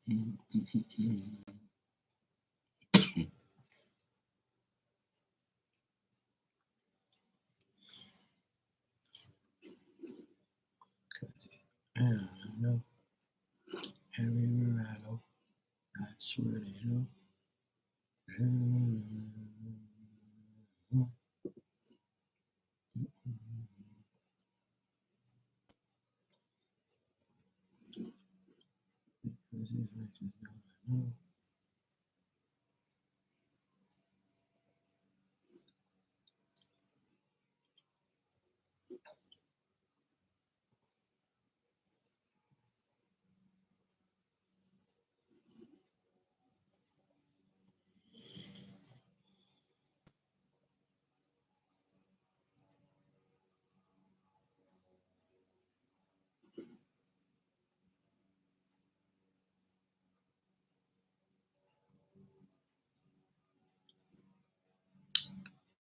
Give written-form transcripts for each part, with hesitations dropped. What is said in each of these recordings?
know every rattle. That's where they know.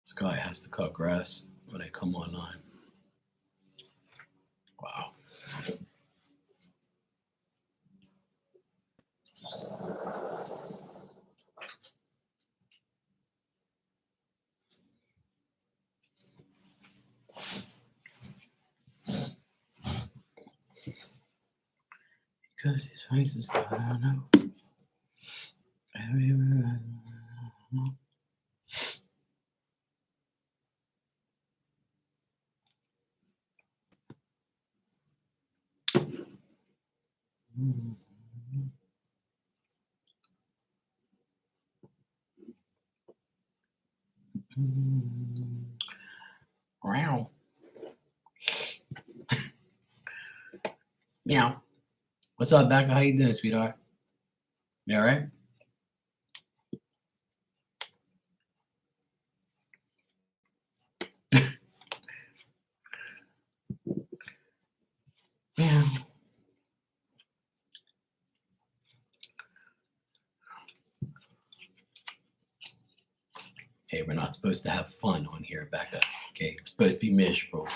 This guy has to cut grass when they come online. Wow. Because his face is gone, I know. Everywhere I know. Wow. Meow. What's up, Becca? How you doing, sweetheart? You all right? Meow. Hey, we're not supposed to have fun on here, Becca. Okay, we're supposed to be miserable.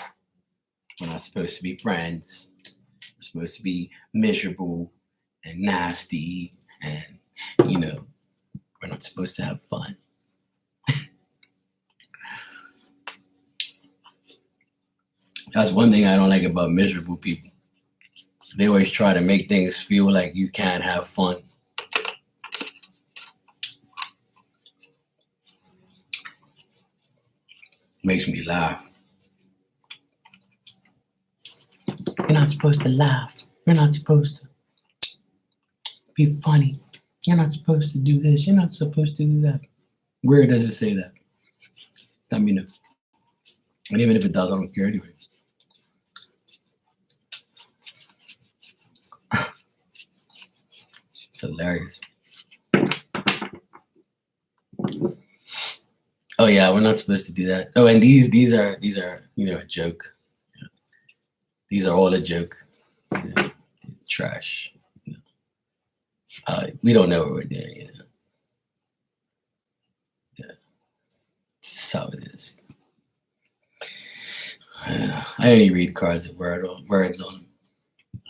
We're not supposed to be friends. We're supposed to be miserable and nasty, and we're not supposed to have fun. That's one thing I don't like about miserable people. They always try to make things feel like you can't have fun. Makes me laugh. You're not supposed to laugh. You're not supposed to be funny. You're not supposed to do this. You're not supposed to do that. Where does it say that? Let me know. And even if it does, I don't care anyway. It's hilarious. Oh yeah, we're not supposed to do that. Oh, and these are a joke. These are all a joke. Trash. We don't know what we're doing. Yeah, that's how it is. I only read cards with words on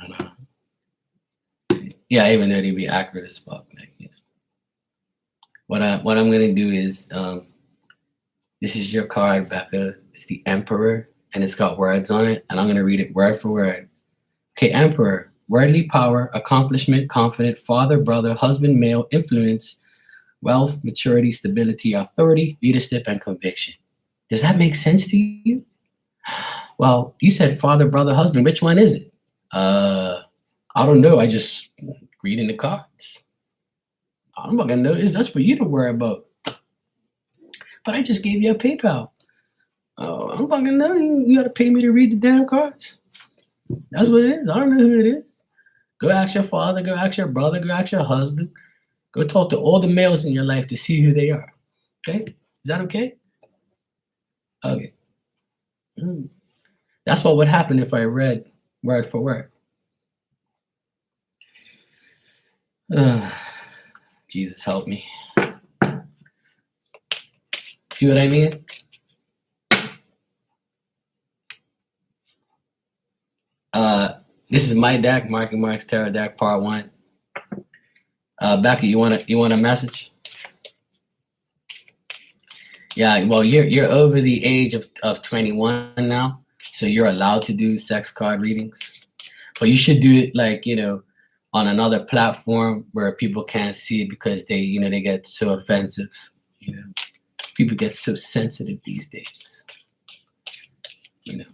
them. Yeah, I even know they'd be accurate as fuck. What I'm gonna do is this is your card, Becca. It's the Emperor, and it's got words on it, and I'm gonna read it word for word. Okay, Emperor, worldly power, accomplishment, confident, father, brother, husband, male, influence, wealth, maturity, stability, authority, leadership, and conviction. Does that make sense to you? Well, you said father, brother, husband. Which one is it? I don't know. I just reading the cards. I'm not gonna know. That's for you to worry about. But I just gave you a PayPal. Oh, I'm not gonna know. You gotta pay me to read the damn cards. That's what it is. I don't know who it is. Go ask your father. Go ask your brother. Go ask your husband. Go talk to all the males in your life to see who they are. Okay? Is that okay? Okay. That's what would happen if I read word for word. Jesus help me. See what I mean? This is my deck, Marky Mark's Tarot deck, part 1. Becky, you want a message? Yeah, well, you're over the age of 21 now, so you're allowed to do sex card readings. But you should do it like, on another platform where people can't see it because they get so offensive. You know, people get so sensitive these days. You know.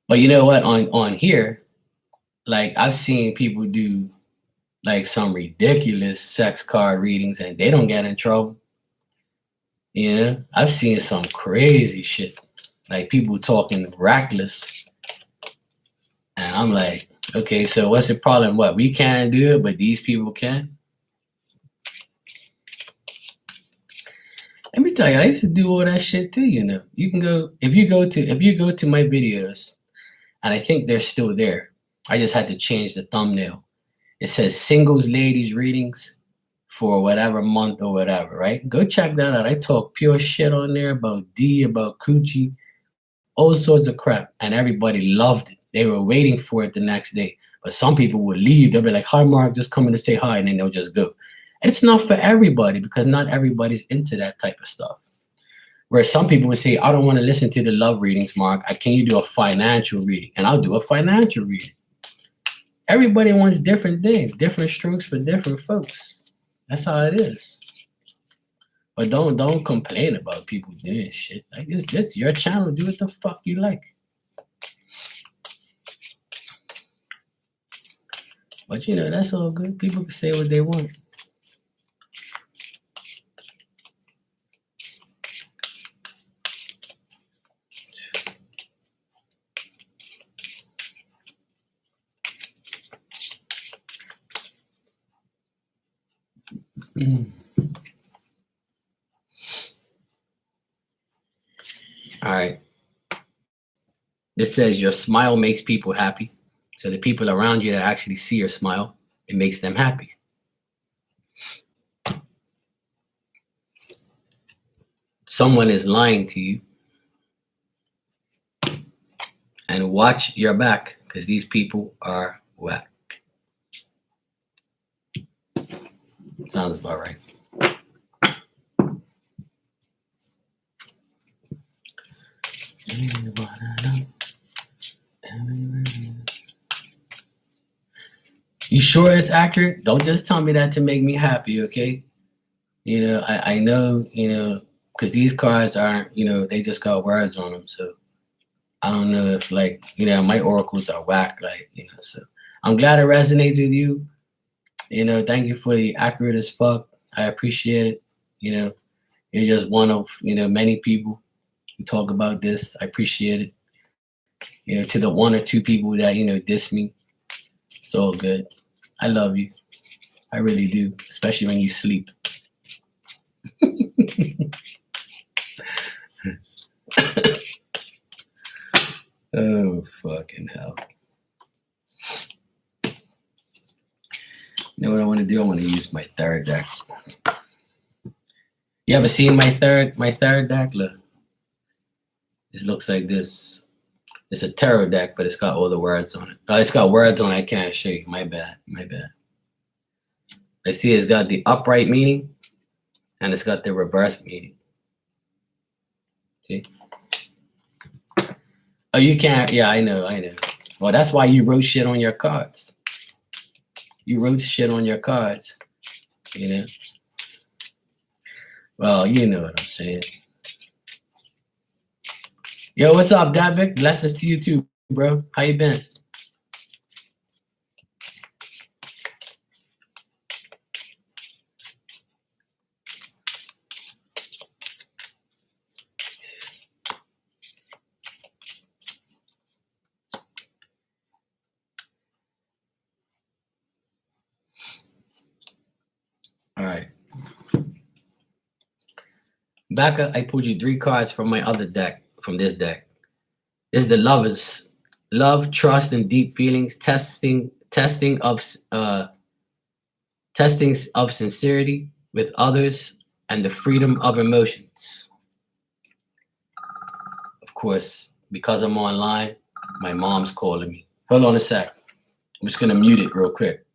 But you know what? On here, like I've seen people do like some ridiculous sex card readings and they don't get in trouble. I've seen some crazy shit, like people talking reckless, and I'm like, okay, so what's the problem? What, we can't do it, but these people can? Let me tell you, I used to do all that shit too. You can go if you go to my videos, and I think they're still there. I just had to change the thumbnail. It says singles ladies readings for whatever month or whatever, right? Go check that out. I talk pure shit on there about D, about coochie, all sorts of crap, and everybody loved it. They were waiting for it the next day. But some people would leave. They'll be like, "Hi, Mark, just coming to say hi," and then they'll just go. It's not for everybody because not everybody's into that type of stuff. Where some people would say, "I don't want to listen to the love readings, Mark. Can you do a financial reading?" And I'll do a financial reading. Everybody wants different things, different strokes for different folks. That's how it is. But don't complain about people doing shit. Like it's your channel. Do what the fuck you like. But that's all good. People can say what they want. All right. This says your smile makes people happy. So the people around you that actually see your smile, it makes them happy. Someone is lying to you. And watch your back because these people are whack. Sounds about right. You sure it's accurate? Don't just tell me that to make me happy, okay? I know, because these cards aren't, they just got words on them. So I don't know if, like, my oracles are whack, like, so I'm glad it resonates with you. Thank you for the accurate as fuck. I appreciate it. You're just one of, many people who talk about this. I appreciate it. To the one or two people that, diss me, it's all good. I love you. I really do, especially when you sleep. Oh, fucking hell. You know what I want to do? I want to use my third deck. You ever seen my third deck? Look. This looks like this. It's a tarot deck, but it's got all the words on it. It's got words on it I can't show you. My bad. I see it's got the upright meaning and it's got the reverse meaning. See? Oh, you can't. Yeah, I know. Well, that's why you wrote shit on your cards. You wrote shit on your cards. Well, you know what I'm saying. Yo, what's up, Davik? Blessings to you too, bro. How you been? All right. Becca, I pulled you 3 cards from my other deck, from this deck. This is the Lovers. Love, trust, and deep feelings. Testing of sincerity with others and the freedom of emotions. Of course, because I'm online, my mom's calling me. Hold on a sec. I'm just gonna mute it real quick.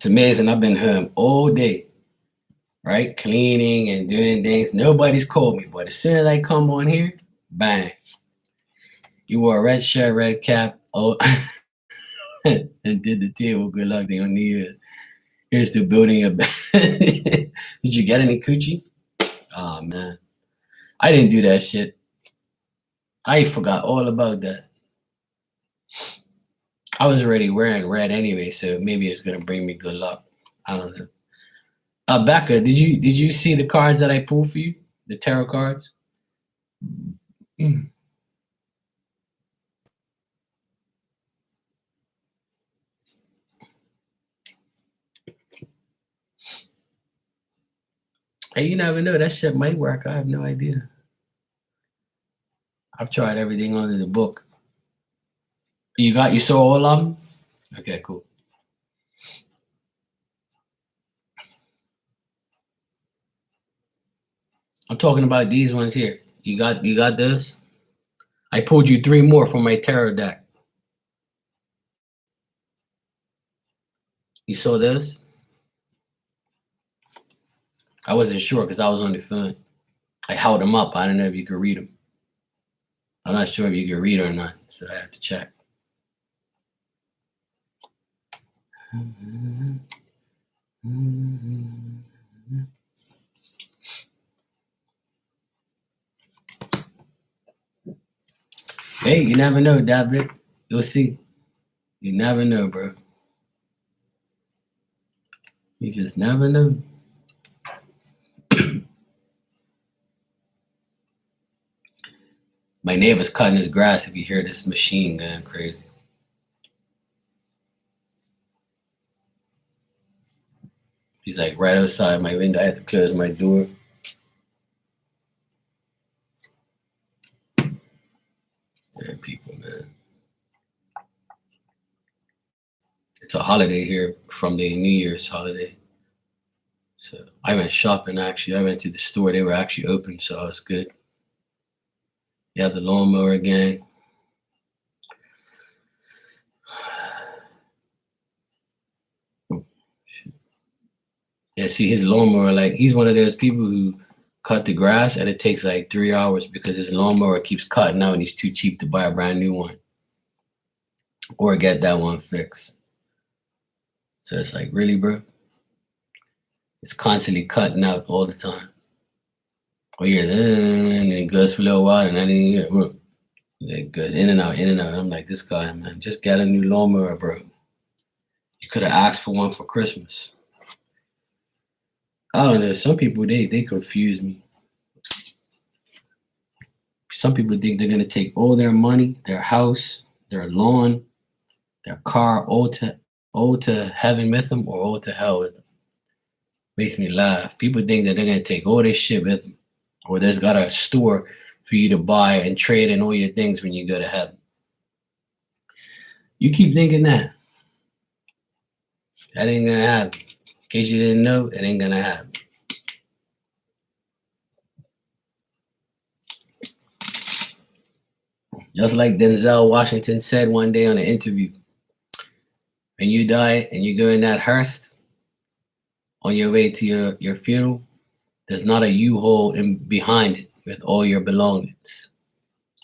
It's amazing. I've been home all day, right? Cleaning and doing things. Nobody's called me, but as soon as I come on here, bang. You wore a red shirt, red cap, oh, and did the table. Good luck to you on New Year's. Here's to building a. Did you get any coochie? Oh man, I didn't do that shit. I forgot all about that. I was already wearing red anyway, so maybe it's gonna bring me good luck. I don't know. Becca, did you see the cards that I pulled for you? The tarot cards? Mm. Hey, you never know. That shit might work. I have no idea. I've tried everything under the book. You saw all of them? Okay, cool. I'm talking about these ones here. You got this? I pulled you 3 more from my tarot deck. You saw this? I wasn't sure because I was on the phone. I held them up. I don't know if you could read them. I'm not sure if you can read or not, so I have to check. Hey, you never know, David. You'll see. You never know, bro. You just never know. My neighbor's cutting his grass if you hear this machine going crazy. He's like right outside my window. I have to close my door. Damn people, man. It's a holiday here from the New Year's holiday. So I went shopping actually. I went to the store. They were actually open, so it was good. You have the lawnmower gang. Yeah, see his lawnmower, like he's one of those people who cut the grass and it takes like 3 hours because his lawnmower keeps cutting out and he's too cheap to buy a brand new one or get that one fixed. So it's like, really, bro? It's constantly cutting out all the time. Oh yeah, and it goes for a little while and then it goes in and out, in and out. I'm like, this guy, man, just get a new lawnmower, bro. You could have asked for one for Christmas. I don't know. Some people they confuse me. Some people think they're gonna take all their money, their house, their lawn, their car, all to heaven with them or all to hell with them. Makes me laugh. People think that they're gonna take all this shit with them, or there's got a store for you to buy and trade in all your things when you go to heaven. You keep thinking that. That ain't gonna happen. In case you didn't know, it ain't gonna happen. Just like Denzel Washington said one day on an interview, when you die and you go in that hearse on your way to your funeral, there's not a U-Haul in behind it with all your belongings.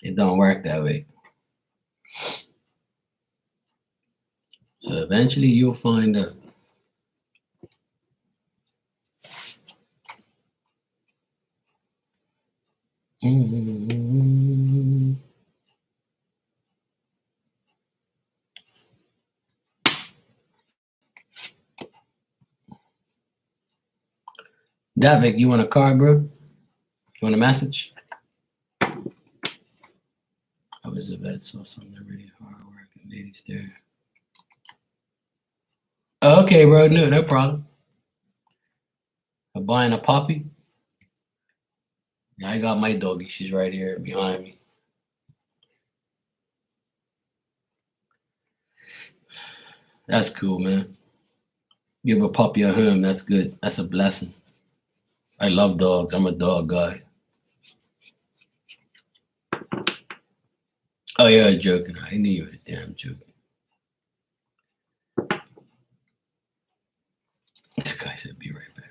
It don't work that way. So eventually you'll find out. Mm-hmm. Davik, you want a card, bro? You want a message? I was a vet, saw something really hard working ladies there. Okay, bro, no problem. I'm buying a puppy. Yeah, I got my doggy. She's right here behind me. That's cool, man. Give a puppy a home. That's good. That's a blessing. I love dogs. I'm a dog guy. Oh, you're joking. I knew you were damn joking. I said, be right back.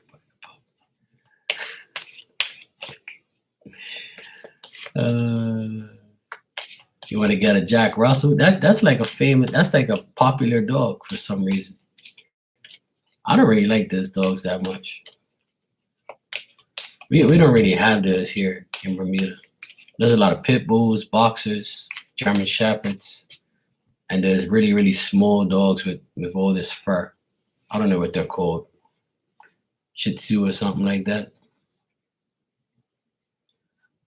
You want to get a Jack Russell? That's like that's like a popular dog for some reason. I don't really like those dogs that much. We don't really have those here in Bermuda. There's a lot of pit bulls, boxers, German shepherds, and there's really, really small dogs with all this fur. I don't know what they're called. Shih Tzu or something like that.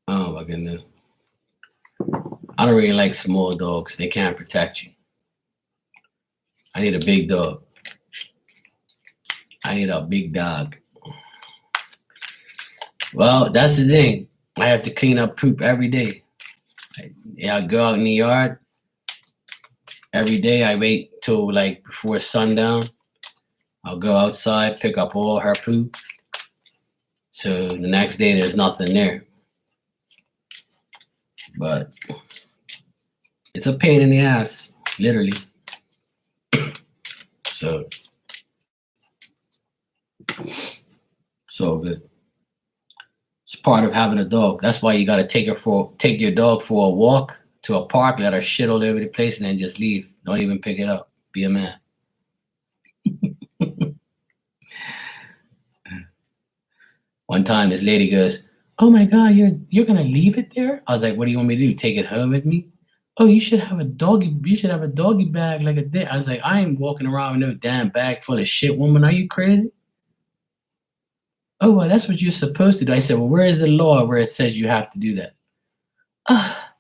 Oh my goodness. I don't really like small dogs. They can't protect you. I need a big dog. I need a big dog. Well, that's the thing. I have to clean up poop every day. I go out in the yard every day. I wait till like before sundown. I'll go outside, pick up all her poop. So the next day there's nothing there. But it's a pain in the ass, literally. So good. It's part of having a dog. That's why you gotta take your dog for a walk to a park, let her shit all over the place, and then just leave. Don't even pick it up. Be a man. One time this lady goes, "Oh my God, you're gonna leave it there?" I was like, "What do you want me to do? Take it home with me?" "Oh, you should have a doggy bag like a day." I was like, "I ain't walking around with no damn bag full of shit, woman. Are you crazy?" "Oh, well, that's what you're supposed to do." I said, "Well, where is the law where it says you have to do that?" "Ah,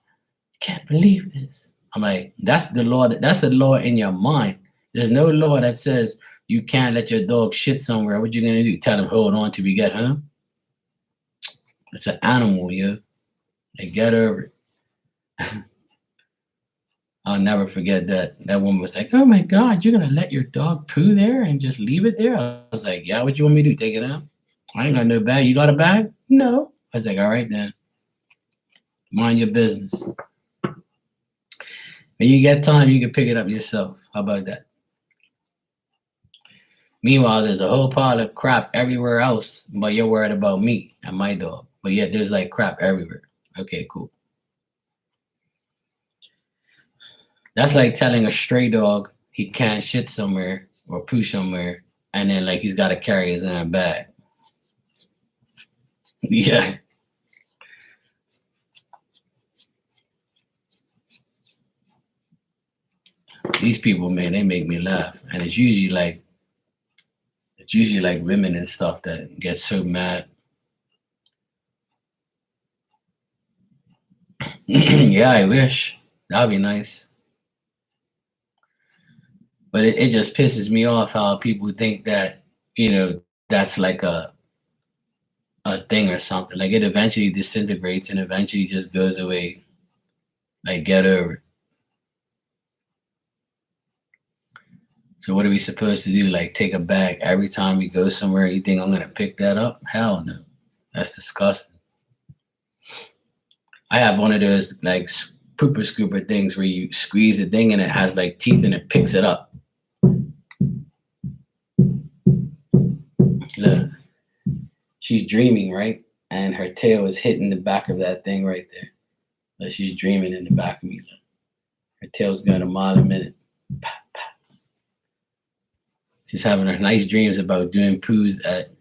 I can't believe this." I'm like, that's the law. That's a law in your mind. There's no law that says you can't let your dog shit somewhere. What you gonna do? Tell him hold on till we get home? It's an animal, yo. Like, get over it. I'll never forget that. That woman was like, "Oh my God, you're gonna let your dog poo there and just leave it there?" I was like, "Yeah, what you want me to do? Take it out? I ain't got no bag. You got a bag?" "No." I was like, "All right then. Mind your business. When you get time, you can pick it up yourself. How about that?" Meanwhile, there's a whole pile of crap everywhere else, but you're worried about me and my dog. But yet there's like crap everywhere. Okay, cool. That's like telling a stray dog he can't shit somewhere or poo somewhere, and then like he's got to carry his own bag. Yeah. These people, man, they make me laugh, and it's usually like women and stuff that get so mad. Yeah, I wish that'd be nice, but it just pisses me off how people think that that's like a thing or something. Like it eventually disintegrates and eventually just goes away. Like get over it. So what are we supposed to do? Like take a bag every time we go somewhere? You think I'm gonna pick that up? Hell no. That's disgusting. I have one of those like pooper scooper things where you squeeze the thing and it has like teeth and it picks it up. Look, she's dreaming, right? And her tail is hitting the back of that thing right there. Like she's dreaming in the back of me. Look. Her tail's going a mile a minute. She's having her nice dreams about doing poos at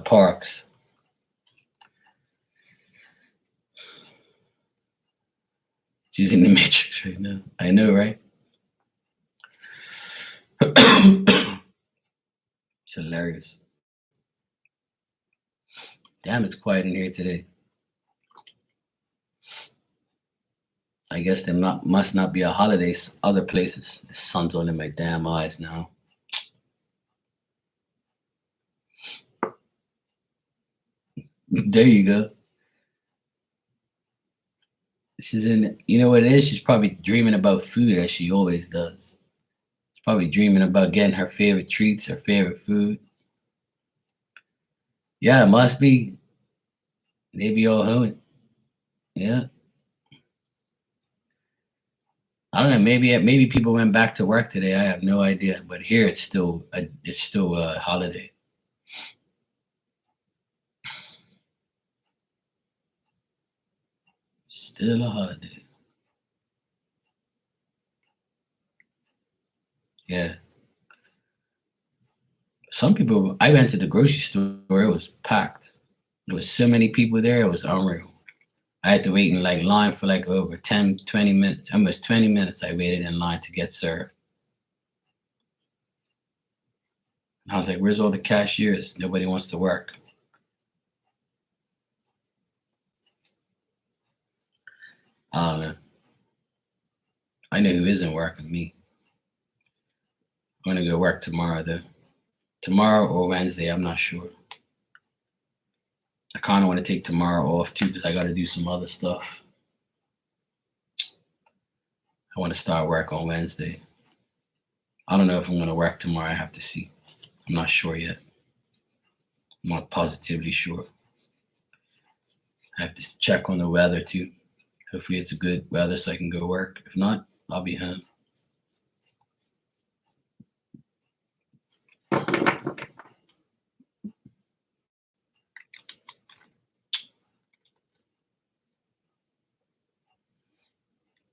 parks. She's in the Matrix right now. I know, right? It's hilarious. Damn, it's quiet in here today. I guess there must not be a holiday other places. The sun's on in my damn eyes now. There you go. She's in. You know what it is? She's probably dreaming about food as she always does. She's probably dreaming about getting her favorite treats, her favorite food. Yeah, it must be. They be all home. Yeah. I don't know. Maybe people went back to work today. I have no idea. But here it's still a holiday. Still a holiday. Yeah. Some people, I went to the grocery store, it was packed. There was so many people there, it was unreal. I had to wait in like line for like over 10, 20 minutes, almost 20 minutes. I waited in line to get served. I was like, where's all the cashiers? Nobody wants to work. I don't know. I know who isn't working, me. I'm gonna go work tomorrow though. Tomorrow or Wednesday, I'm not sure. I kind of want to take tomorrow off too because I got to do some other stuff. I want to start work on Wednesday. I don't know if I'm going to work tomorrow. I have to see. I'm not sure yet. I'm not positively sure. I have to check on the weather too. Hopefully it's a good weather so I can go work. If not, I'll be home.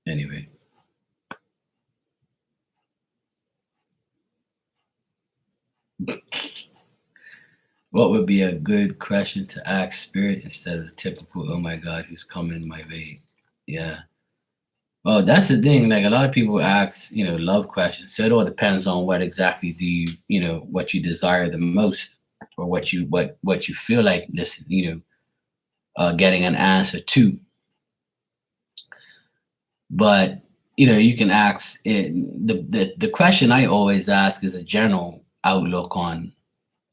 Anyway. What would be a good question to ask spirit instead of the typical, oh my God, who's coming my way? Yeah. Well, that's the thing. Like a lot of people ask, love questions. So it all depends on what exactly do you, what you desire the most, or what you feel like this, getting an answer to. But you can ask it. The question I always ask is a general outlook on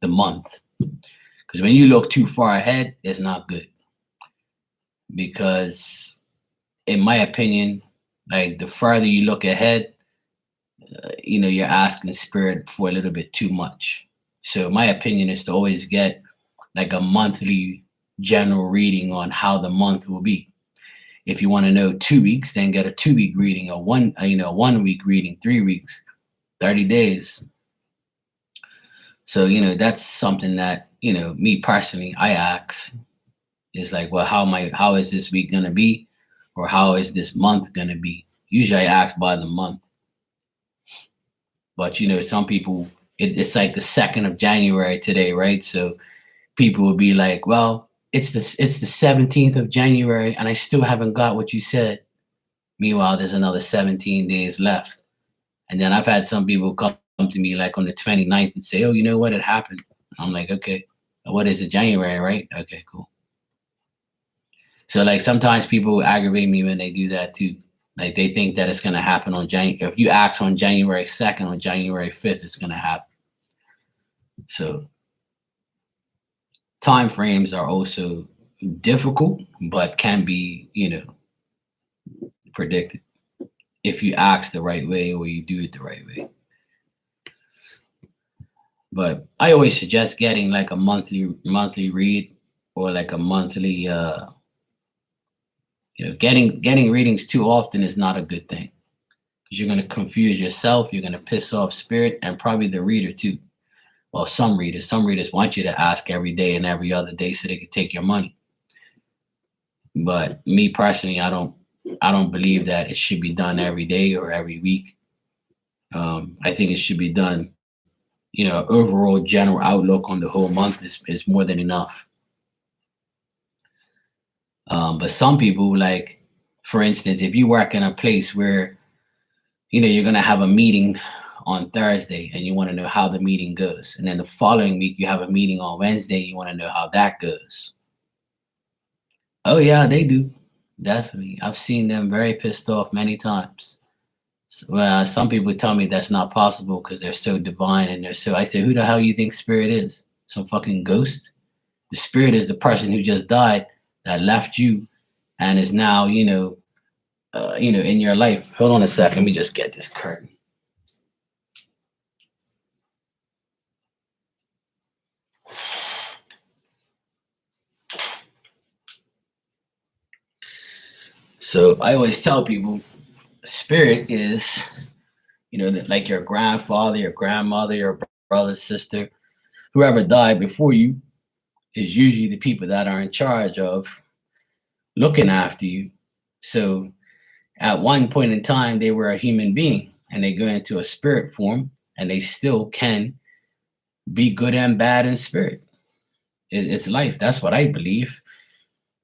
the month, because when you look too far ahead, it's not good. Because, in my opinion, like the further you look ahead, you're asking spirit for a little bit too much. So my opinion is to always get like a monthly general reading on how the month will be. If you want to know 2 weeks, then get a 2 week reading, or 1 week reading, 3 weeks, 30 days. So, that's something that, me personally, I ask is like, well, how is this week gonna be? Or how is this month gonna be? Usually I ask by the month. But some people, it's like the 2nd of January today, right? So people will be like, well, it's the 17th of January and I still haven't got what you said. Meanwhile, there's another 17 days left. And then I've had some people come to me like on the 29th and say, oh, you know what? It happened. I'm like, okay, what is it? January, right? Okay, cool. So like sometimes people aggravate me when they do that too. Like they think that it's going to happen on January. If you ask on January 2nd or January 5th, it's going to happen. So time frames are also difficult, but can be, predicted if you ask the right way or you do it the right way. But I always suggest getting like a monthly read, or like a monthly getting readings too often is not a good thing, because you're going to confuse yourself, you're going to piss off spirit and probably the reader too. Well, some readers want you to ask every day and every other day so they can take your money. But me personally, I don't believe that it should be done every day or every week. I think it should be done, overall general outlook on the whole month is more than enough. But some people, like, for instance, if you work in a place where, you're going to have a meeting on Thursday and you want to know how the meeting goes. And then the following week, you have a meeting on Wednesday, you want to know how that goes. Oh, yeah, they do. Definitely. I've seen them very pissed off many times. Well, some people tell me that's not possible because they're so divine and I say, who the hell you think spirit is? Some fucking ghost? The spirit is the person who just died that left you and is now, in your life. Hold on a second. Let me just get this curtain. So I always tell people, spirit is, like your grandfather, your grandmother, your brother, sister, whoever died before you is usually the people that are in charge of looking after you So at one point in time, they were a human being and they go into a spirit form and they still can be good and bad in spirit. It's life. That's what I believe.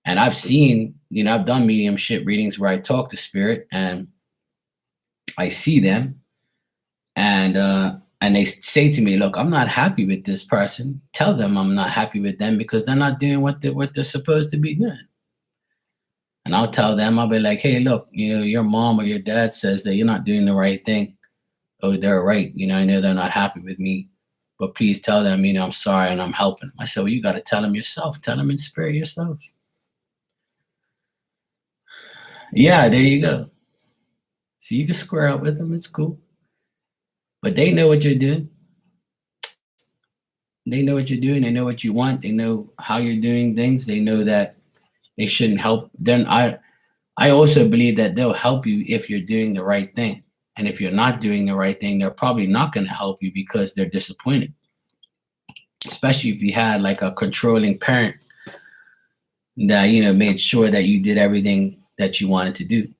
And I've seen, I've done mediumship readings where I talk to spirit and I see them and they say to me, look, I'm not happy with this person. Tell them I'm not happy with them because they're not doing what they're supposed to be doing. And I'll tell them, I'll be like, hey, look, your mom or your dad says that you're not doing the right thing. Oh, they're right. I know they're not happy with me, but please tell them, I'm sorry and I'm helping. I said, well, you got to tell them yourself. Tell them in spirit yourself. Yeah, there you go. So you can square up with them. It's cool. But they know what you're doing. They know what you're doing. They know what you want. They know how you're doing things. They know that they shouldn't help. Then I also believe that they'll help you if you're doing the right thing. And if you're not doing the right thing, they're probably not going to help you because they're disappointed. Especially if you had like a controlling parent that, made sure that you did everything that you wanted to do.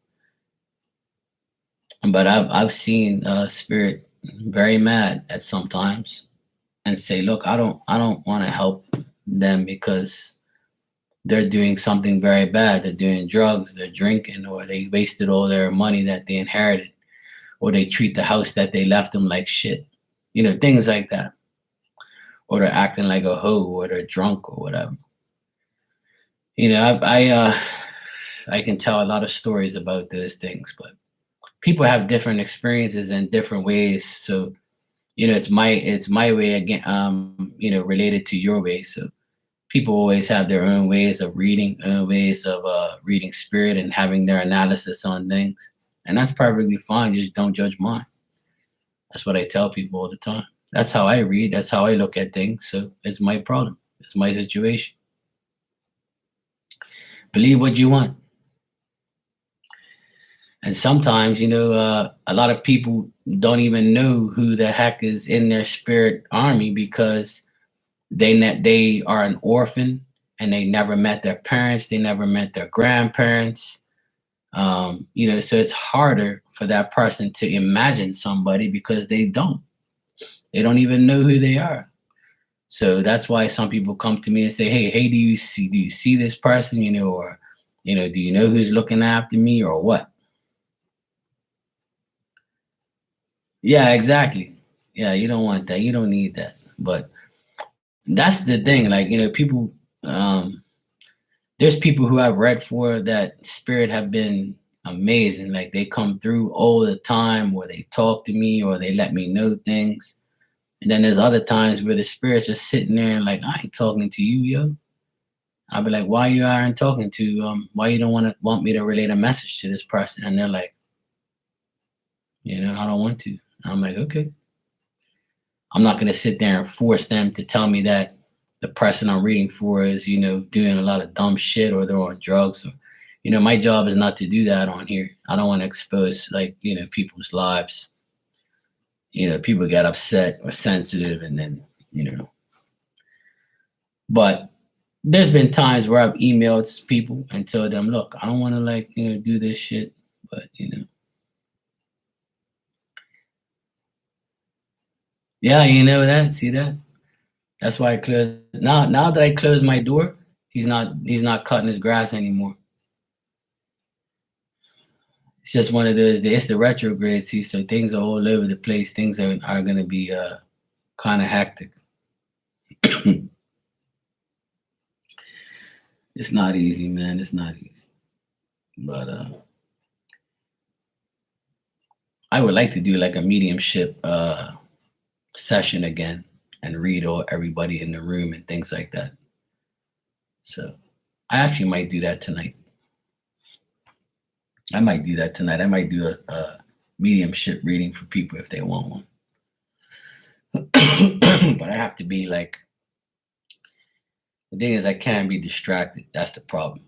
But I've seen spirit very mad at sometimes and say, look, I don't want to help them because they're doing something very bad. They're doing drugs, they're drinking, or they wasted all their money that they inherited, or they treat the house that they left them like shit. Things like that. Or they're acting like a hoe, or they're drunk, or whatever. I can tell a lot of stories about those things, but people have different experiences and different ways. So, it's my way again, related to your way. So people always have their own ways of reading, own ways of reading spirit and having their analysis on things. And that's perfectly fine. Just don't judge mine. That's what I tell people all the time. That's how I read. That's how I look at things. So it's my problem. It's my situation. Believe what you want. And sometimes, a lot of people don't even know who the heck is in their spirit army because they are an orphan and they never met their parents. They never met their grandparents. So it's harder for that person to imagine somebody because they don't. They don't even know who they are. So that's why some people come to me and say, hey, do you see this person, or, do you know who's looking after me or what? Yeah, exactly. Yeah, you don't want that. You don't need that. But that's the thing. Like, people, there's people who I've read for that spirit have been amazing. Like they come through all the time, or they talk to me, or they let me know things. And then there's other times where the spirit's just sitting there and like, I ain't talking to you, yo. I'll be like, why you aren't talking to? Why you don't want me to relate a message to this person? And they're like, I don't want to. I'm like, okay. I'm not gonna sit there and force them to tell me that the person I'm reading for is, doing a lot of dumb shit or they're on drugs. Or, my job is not to do that on here. I don't want to expose like, people's lives. People get upset or sensitive and then, but there's been times where I've emailed people and told them, look, I don't want to like, do this shit, but yeah, that, see that? That's why I close now that I close my door, he's not cutting his grass anymore. It's just one of those. It's the retrograde, see, so things are all over the place. Things are going to be kind of hectic. It's not easy, man. It's not easy. But I would like to do like a mediumship session again and read all everybody in the room and things like that. So I actually might do that tonight. I might do that tonight. I might do a mediumship reading for people if they want one. But I have to be like, the thing is, I can't be distracted. That's the problem.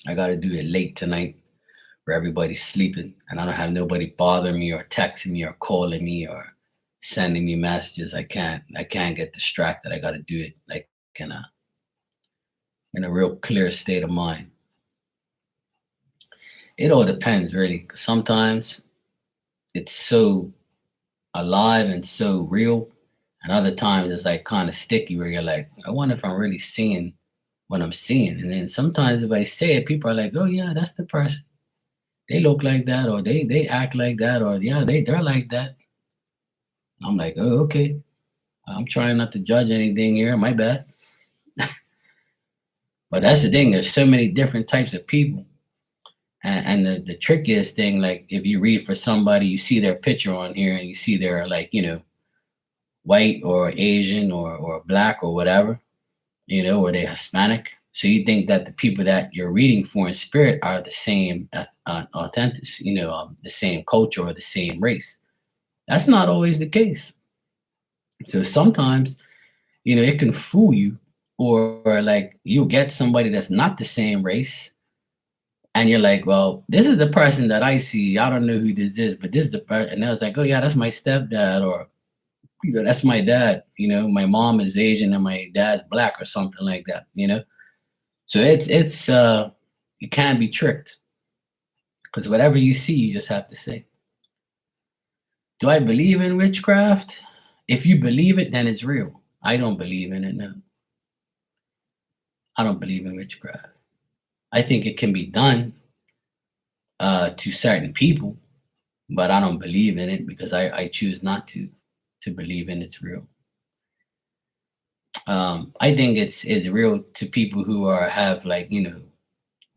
I got to do it late tonight where everybody's sleeping and I don't have nobody bothering me or texting me or calling me or sending me messages. I can't get distracted. I got to do it like in a real clear state of mind. It all depends, really. 'Cause sometimes it's so alive and so real, and other times it's like kind of sticky where you're like, I wonder if I'm really seeing what I'm seeing. And then sometimes if I say it, people are like, oh yeah, that's the person. They look like that, or they act like that, or yeah, they're like that. I'm like, oh, okay. I'm trying not to judge anything here. My bad. But that's the thing. There's so many different types of people. And the trickiest thing, like if you read for somebody, you see their picture on here and you see they're like, white or Asian or black or whatever, or they're Hispanic. So you think that the people that you're reading for in spirit are the same authentic, the same culture or the same race. That's not always the case. So sometimes, it can fool you, or like you get somebody that's not the same race, and you're like, well, this is the person that I see. I don't know who this is, but this is the person. And I was like, oh yeah, that's my stepdad, or that's my dad. My mom is Asian and my dad's black, or something like that. So it's you can't be tricked, because whatever you see, you just have to say. Do I believe in witchcraft? If you believe it, then it's real. I don't believe in it. No, I don't believe in witchcraft. I think it can be done to certain people, but I don't believe in it because I choose not to believe in it's real. I think it's real to people who have like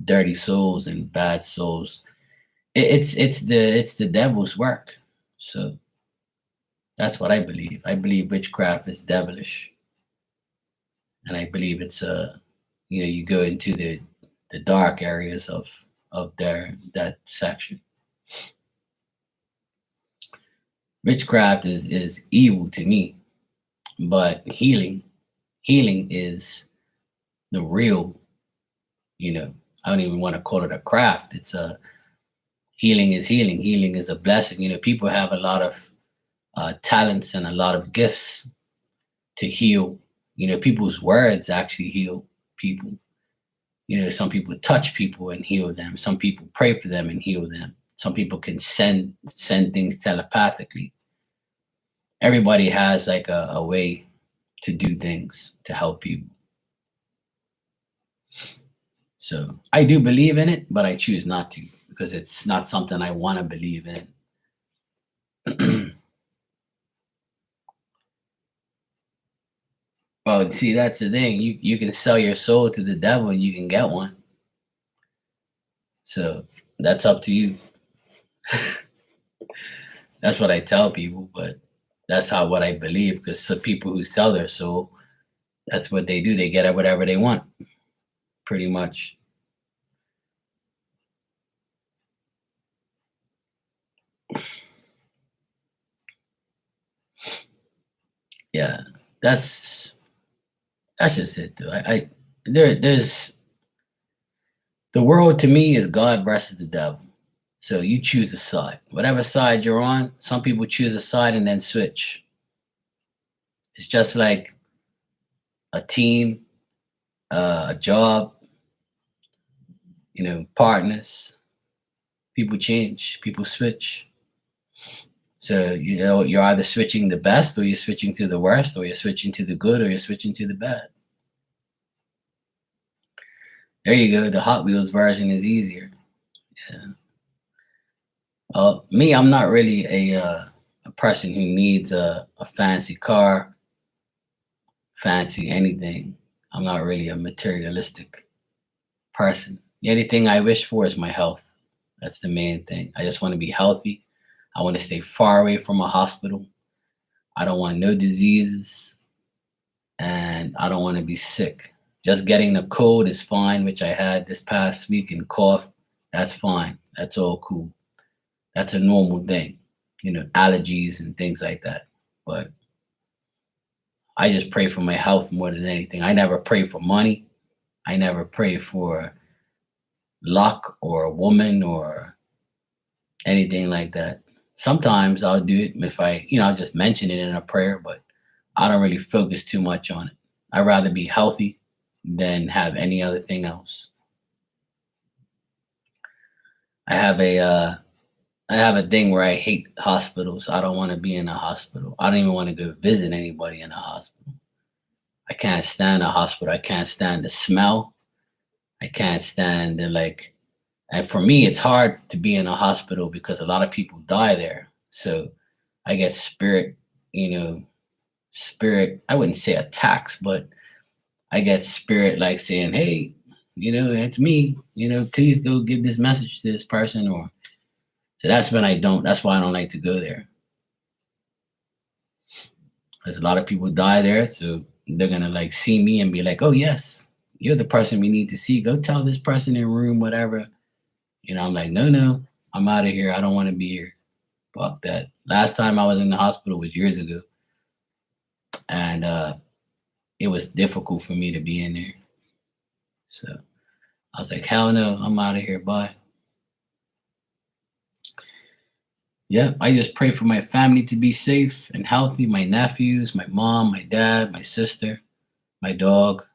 dirty souls and bad souls. It's the devil's work. So that's what I believe. I believe witchcraft is devilish, and I believe it's you go into the dark areas of that section. Witchcraft is evil to me, but healing is the real. I don't even want to call it a craft. It's a healing is healing. Healing is a blessing. People have a lot of talents and a lot of gifts to heal. People's words actually heal people. Some people touch people and heal them. Some people pray for them and heal them. Some people can send things telepathically. Everybody has like a way to do things to help people. So I do believe in it, but I choose not to because it's not something I want to believe in. Well, see, that's the thing. You can sell your soul to the devil and you can get one. So that's up to you. That's what I tell people, but that's how what I believe. Because some people who sell their soul, that's what they do. They get whatever they want, pretty much. Yeah, that's just it, though. There's the world to me is God versus the devil. So you choose a side. Whatever side you're on, some people choose a side and then switch. It's just like a team, a job, partners. People change, people switch. So you're either switching the best, or you're switching to the worst, or you're switching to the good, or you're switching to the bad. There you go. The Hot Wheels version is easier. Yeah. Me, I'm not really a person who needs a fancy car, fancy anything. I'm not really a materialistic person. The only thing I wish for is my health. That's the main thing. I just want to be healthy. I want to stay far away from a hospital. I don't want no diseases, and I don't want to be sick. Just getting the cold is fine, which I had this past week, and cough. That's fine. That's all cool. That's a normal thing, allergies and things like that. But I just pray for my health more than anything. I never pray for money. I never pray for luck or a woman or anything like that. Sometimes I'll do it if I'll just mention it in a prayer, but I don't really focus too much on it. I'd rather be healthy than have any other thing else. I have a thing where I hate hospitals. I don't want to be in a hospital. I don't even want to go visit anybody in a hospital. I can't stand a hospital. I can't stand the smell. I can't stand the like. And for me, it's hard to be in a hospital because a lot of people die there. So I get spirit, spirit. I wouldn't say attacks, but I get spirit like saying, "Hey, it's me. Please go give this message to this person." Or so that's when I don't. That's why I don't like to go there. Because a lot of people die there, so they're gonna like see me and be like, "Oh yes, you're the person we need to see. Go tell this person in room whatever." I'm like, "No, no, I'm out of here. I don't want to be here. Fuck that." Last time I was in the hospital was years ago, and it was difficult for me to be in there. So I was like, "Hell no, I'm out of here. Bye." Yeah, I just pray for my family to be safe and healthy. My nephews, my mom, my dad, my sister, my dog,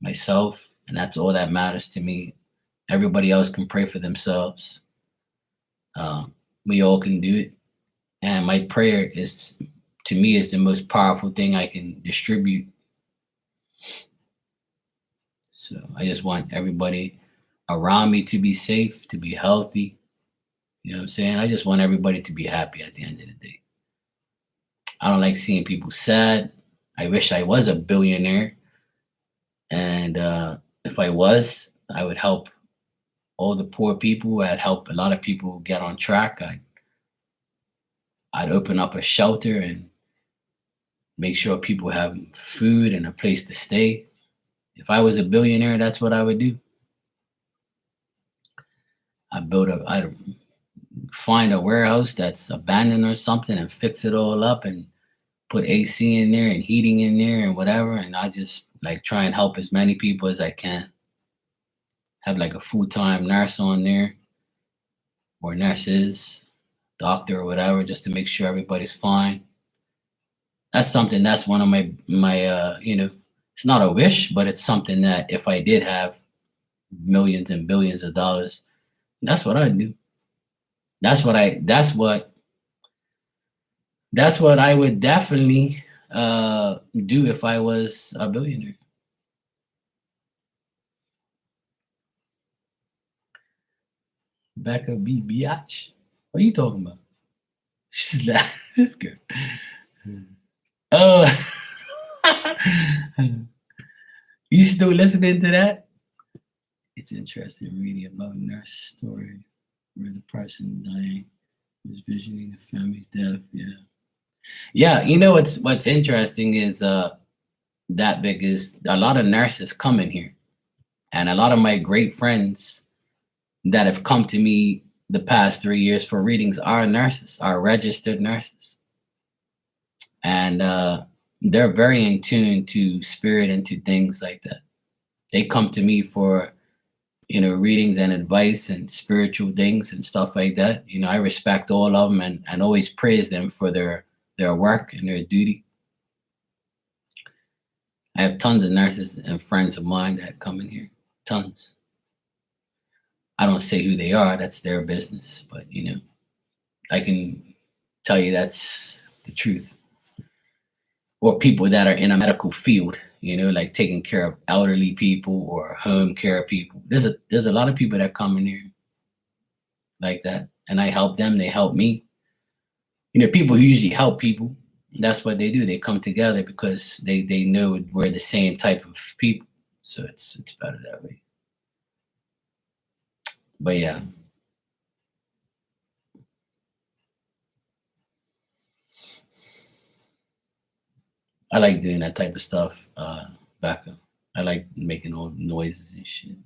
myself, and that's all that matters to me. Everybody else can pray for themselves. We all can do it, and my prayer is, to me, is the most powerful thing I can distribute. So I just want everybody around me to be safe, to be healthy. You know what I'm saying? I just want everybody to be happy at the end of the day. I don't like seeing people sad. I wish I was a billionaire, and if I was, I would help all the poor people. I'd help a lot of people get on track. I'd open up a shelter and make sure people have food and a place to stay. If I was a billionaire, that's what I would do. I'd find a warehouse that's abandoned or something and fix it all up and put AC in there and heating in there and whatever. And I just like try and help as many people as I can. Have like a full-time nurse on there or nurses, doctor or whatever, just to make sure everybody's fine. That's one of my it's not a wish, but it's something that if I did have millions and billions of dollars, that's what I'd do. That's what I would definitely do if I was a billionaire. Becca B. Biatch? What are you talking about? She's like, this girl. Oh, you still listening to that? It's interesting reading about nurse story where the person dying was visioning the family's death. Yeah. Yeah, what's interesting is that big is a lot of nurses come in here. And a lot of my great friends that have come to me the past 3 years for readings are nurses, are registered nurses. And they're very in tune to spirit and to things like that. They come to me for readings and advice and spiritual things and stuff like that. I respect all of them and always praise them for their work and their duty. I have tons of nurses and friends of mine that come in here. Tons. I don't say who they are, that's their business, but I can tell you that's the truth. Or people that are in a medical field, like taking care of elderly people or home care people. There's a lot of people that come in here like that, and I help them, they help me. People who usually help people, that's what they do. They come together because they know we're the same type of people. So it's better that way. But yeah. I like doing that type of stuff, Becca. I like making all noises and shit.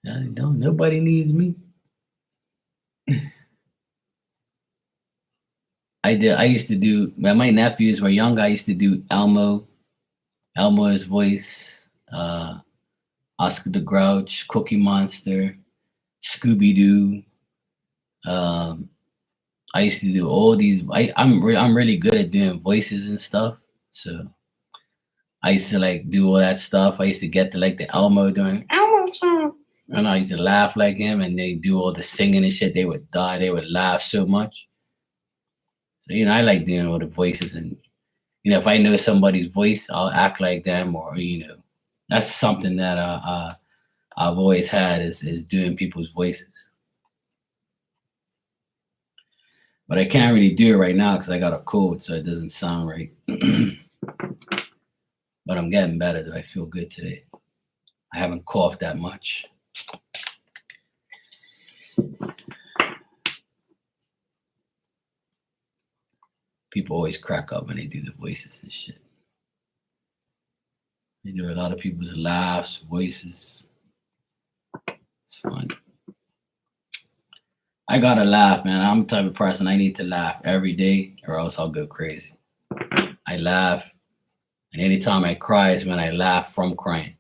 Don't nobody needs me. I used to do when my nephews were young, I used to do Elmo's voice, Oscar the Grouch, Cookie Monster, Scooby Doo. I used to do all these. I'm really good at doing voices and stuff. So I used to like do all that stuff. I used to get to like the Elmo doing Elmo song. And I used to laugh like him, and they do all the singing and shit. They would die. They would laugh so much. So I like doing all the voices, and if I know somebody's voice, I'll act like them, or that's something that I've always had is doing people's voices. But I can't really do it right now because I got a cold, so it doesn't sound right. But I'm getting better, though. I feel good today. I haven't coughed that much. People always crack up when they do the voices and shit. They do a lot of people's laughs, voices. It's fun. I gotta laugh, man. I'm the type of person I need to laugh every day or else I'll go crazy. I laugh, and anytime I cry is when I laugh from crying.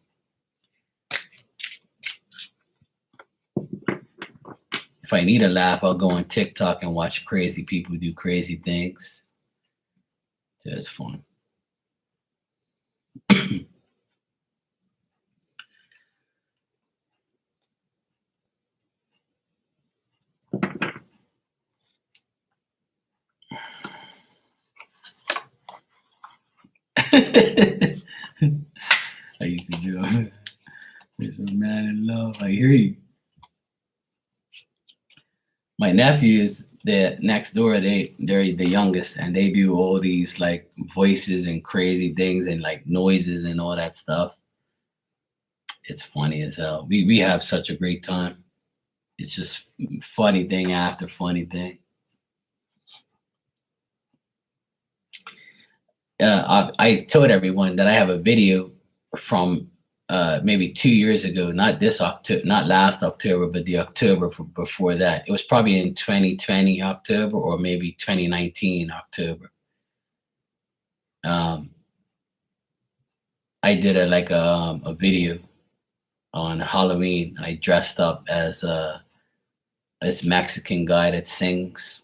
If I need a laugh, I'll go on TikTok and watch crazy people do crazy things. So it's fun. I used to do it. This was Man in Love. I hear you. My nephews, they're next door. They're the youngest, and they do all these like voices and crazy things and like noises and all that stuff. It's funny as hell. We have such a great time. It's just funny thing after funny thing. I told everyone that I have a video from maybe 2 years ago, not this October, not last October, but the October before that. It was probably in 2020 October or maybe 2019 October. I did a video on Halloween. I dressed up as this Mexican guy that sings.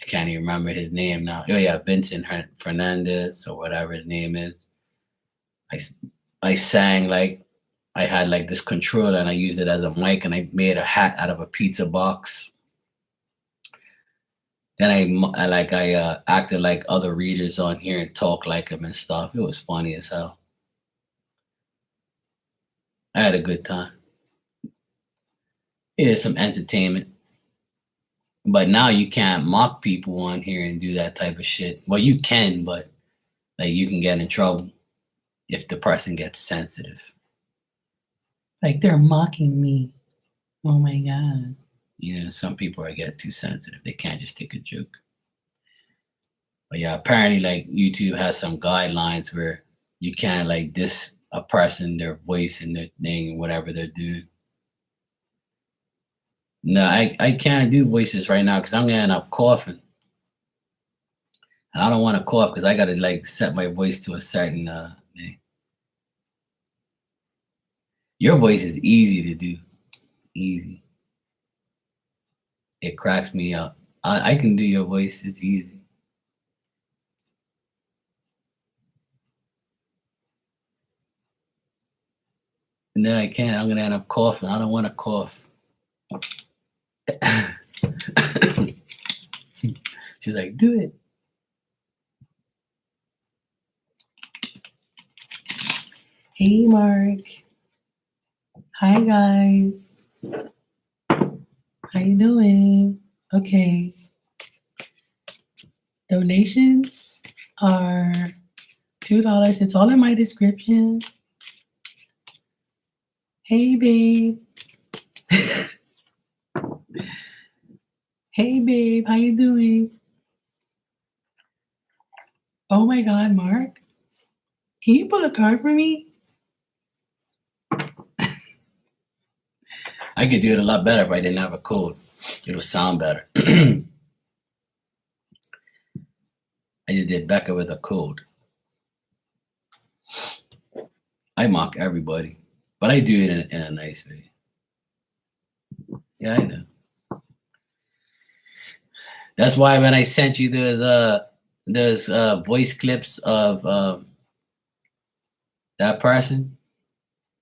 I can't even remember his name now. Oh yeah, Vincent Fernandez or whatever his name is. I sang like I had like this controller and I used it as a mic and I made a hat out of a pizza box. Then I acted like other readers on here and talk like them and stuff. It was funny as hell. I had a good time. Yeah, some entertainment. But now you can't mock people on here and do that type of shit. Well, you can, but like you can get in trouble if the person gets sensitive. Like they're mocking me. Oh my god. Some people get too sensitive. They can't just take a joke. But yeah, apparently like YouTube has some guidelines where you can't like diss a person, their voice and their thing and whatever they're doing. No, I can't do voices right now because I'm gonna end up coughing. And I don't want to cough because I gotta like set my voice to a certain thing. Your voice is easy to do. Easy. It cracks me up. I can do your voice, it's easy. And then I can't, I'm gonna end up coughing. I don't want to cough. She's like, do it. Hey, Mark. Hi, guys. How you doing? Okay. Donations are $2. It's all in my description. Hey, babe. Hey, babe. How you doing? Oh my God, Mark. Can you pull a card for me? I could do it a lot better if I didn't have a cold. It'll sound better. I just did Becca with a cold. I mock everybody, but I do it in a nice way. Yeah, I know. That's why when I sent you those voice clips of that person,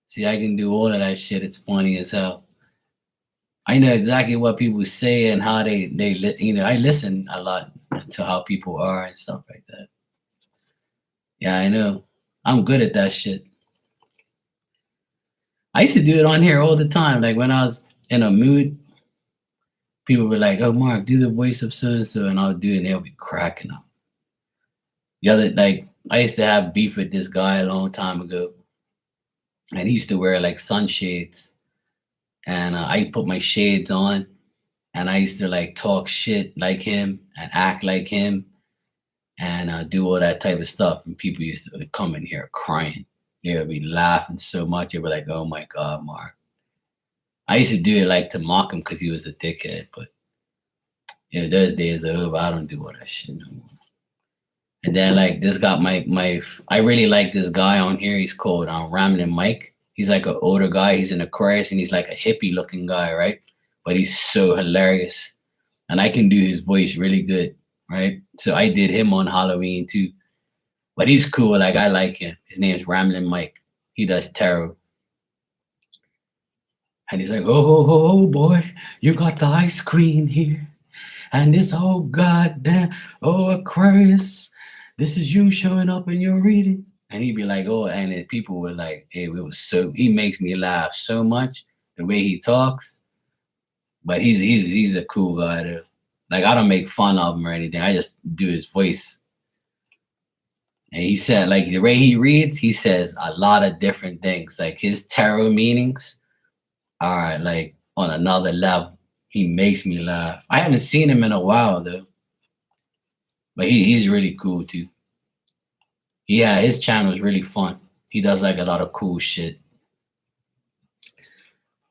See, I can do all of that shit. It's funny as hell. I know exactly what people say and how I listen a lot to how people are and stuff like that. Yeah, I know. I'm good at that shit. I used to do it on here all the time. Like when I was in a mood, people were like, "Oh, Mark, do the voice of so and so," and I'll do it, and they'll be cracking up. The other, like, I used to have beef with this guy a long time ago, and he used to wear like sunshades, and I put my shades on, and I used to like talk shit like him and act like him, and do all that type of stuff. And people used to come in here crying. They would be laughing so much. They were like, "Oh my God, Mark." I used to do it like to mock him because he was a dickhead, but those days are over. I don't do all that shit no more. And then like this got my I really like this guy on here. He's called Ramlin Mike. He's like an older guy. He's in Aquarius and he's like a hippie looking guy, right? But he's so hilarious. And I can do his voice really good, right? So I did him on Halloween too. But he's cool. Like I like him. His name's Ramlin Mike. He does tarot. And he's like, oh boy, you got the ice cream here. And this whole goddamn, oh Aquarius, this is you showing up in your reading. And he'd be like, oh, and then people were like, hey, it was so, he makes me laugh so much the way he talks. But he's a cool guy though. Like I don't make fun of him or anything. I just do his voice. And he said, like the way he reads, he says a lot of different things. Like his tarot meanings are like on another level. He makes me laugh. I haven't seen him in a while though. But he's really cool too. Yeah, his channel is really fun. He does like a lot of cool shit.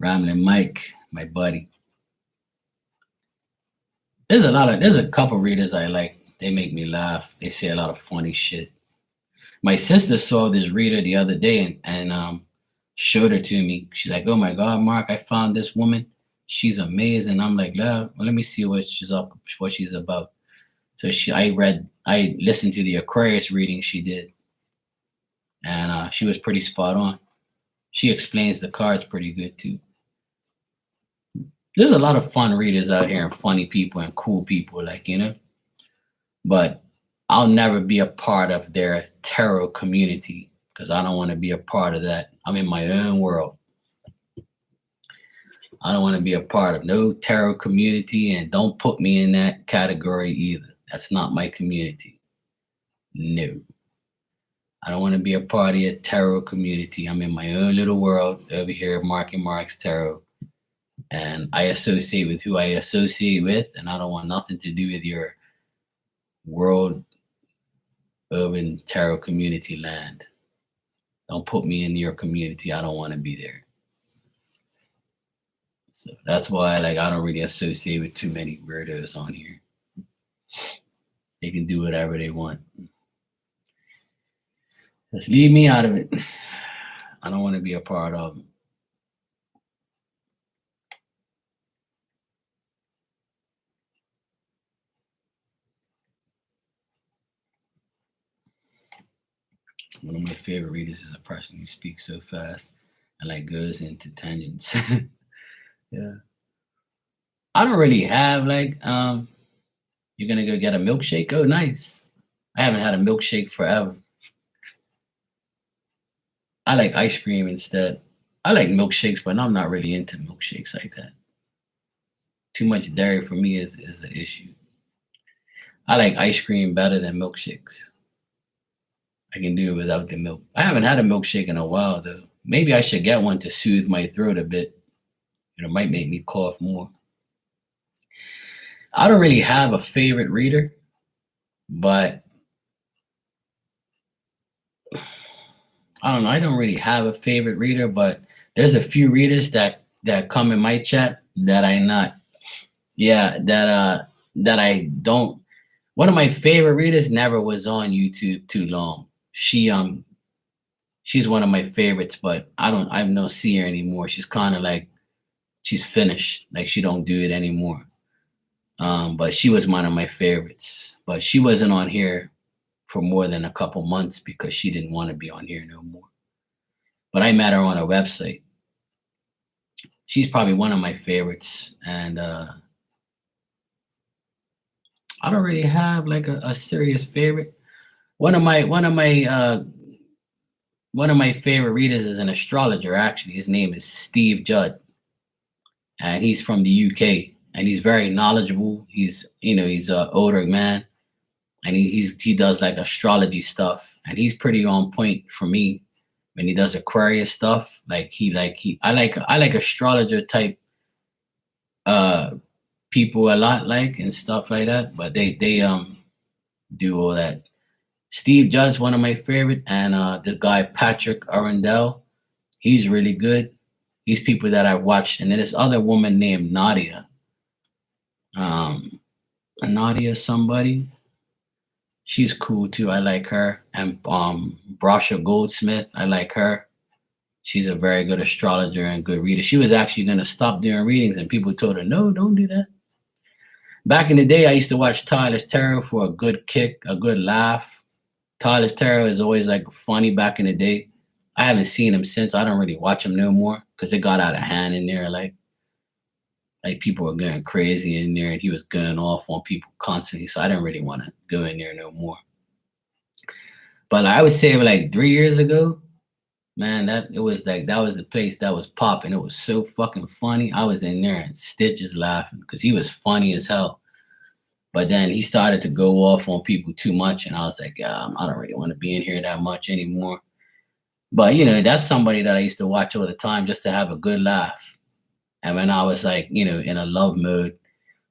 Ramlin Mike, my buddy. There's a couple readers I like. They make me laugh. They say a lot of funny shit. My sister saw this reader the other day and showed her to me. She's like, "Oh my God, Mark, I found this woman. She's amazing." I'm like, well, let me see what she's about. So I listened to the Aquarius reading she did, and she was pretty spot on. She explains the cards pretty good too. There's a lot of fun readers out here and funny people and cool people, but I'll never be a part of their tarot community because I don't want to be a part of that. I'm in my own world. I don't want to be a part of no tarot community, and don't put me in that category either. That's not my community. No. I don't want to be a part of a tarot community. I'm in my own little world over here, Mark and Mark's Tarot. And I associate with who I associate with, and I don't want nothing to do with your world urban tarot community land. Don't put me in your community. I don't want to be there. So that's why I don't really associate with too many weirdos on here. They can do whatever they want. Just leave me out of it. I don't want to be a part of them. One of my favorite readers is a person who speaks so fast and goes into tangents. Yeah. I don't really have you're gonna go get a milkshake? Oh, nice. I haven't had a milkshake forever. I like ice cream instead. I like milkshakes, but I'm not really into milkshakes like that. Too much dairy for me is an issue. I like ice cream better than milkshakes. I can do it without the milk. I haven't had a milkshake in a while though. Maybe I should get one to soothe my throat a bit. It might make me cough more. I don't really have a favorite reader, but I don't know. I don't really have a favorite reader, but there's a few readers that come in my chat that that I don't. One of my favorite readers never was on YouTube too long. She's one of my favorites, but I don't see her anymore. She's kind of she's finished. She don't do it anymore. But she was one of my favorites. But she wasn't on here for more than a couple months because she didn't want to be on here no more. but I met her on a website. She's probably one of my favorites, and I don't really have like a serious favorite. One of my one of my one of my favorite readers is an astrologer. Actually, his name is Steve Judd, and he's from the UK, and he's very knowledgeable. He's an older man, and he does like astrology stuff, and he's pretty on point for me when he does Aquarius stuff. I like astrologer type uh people a lot, like, and stuff like that. But they do all that. Steve Judge, one of my favorite, and the guy Patrick Arundel, he's really good. These people that I watched, and then this other woman named Nadia, um, Nadia somebody. She's cool too. I like her. And Brasha Goldsmith, I like her. She's a very good astrologer and good reader. She was actually going to stop doing readings, and people told her, no, don't do that. Back in the day, I used to watch Tyler's Tarot for a good kick, a good laugh. Tyler's Tarot is always like funny back in the day. I haven't seen him since. I don't really watch him no more because it got out of hand in there. Like people were going crazy in there, and he was going off on people constantly. So I didn't really want to go in there no more. But I would say like 3 years ago, man, that was the place that was popping. It was so fucking funny. I was in there and stitches laughing because he was funny as hell. But then he started to go off on people too much, and I was like, yeah, I don't really want to be in here that much anymore. But that's somebody that I used to watch all the time just to have a good laugh. And when I was like, in a love mode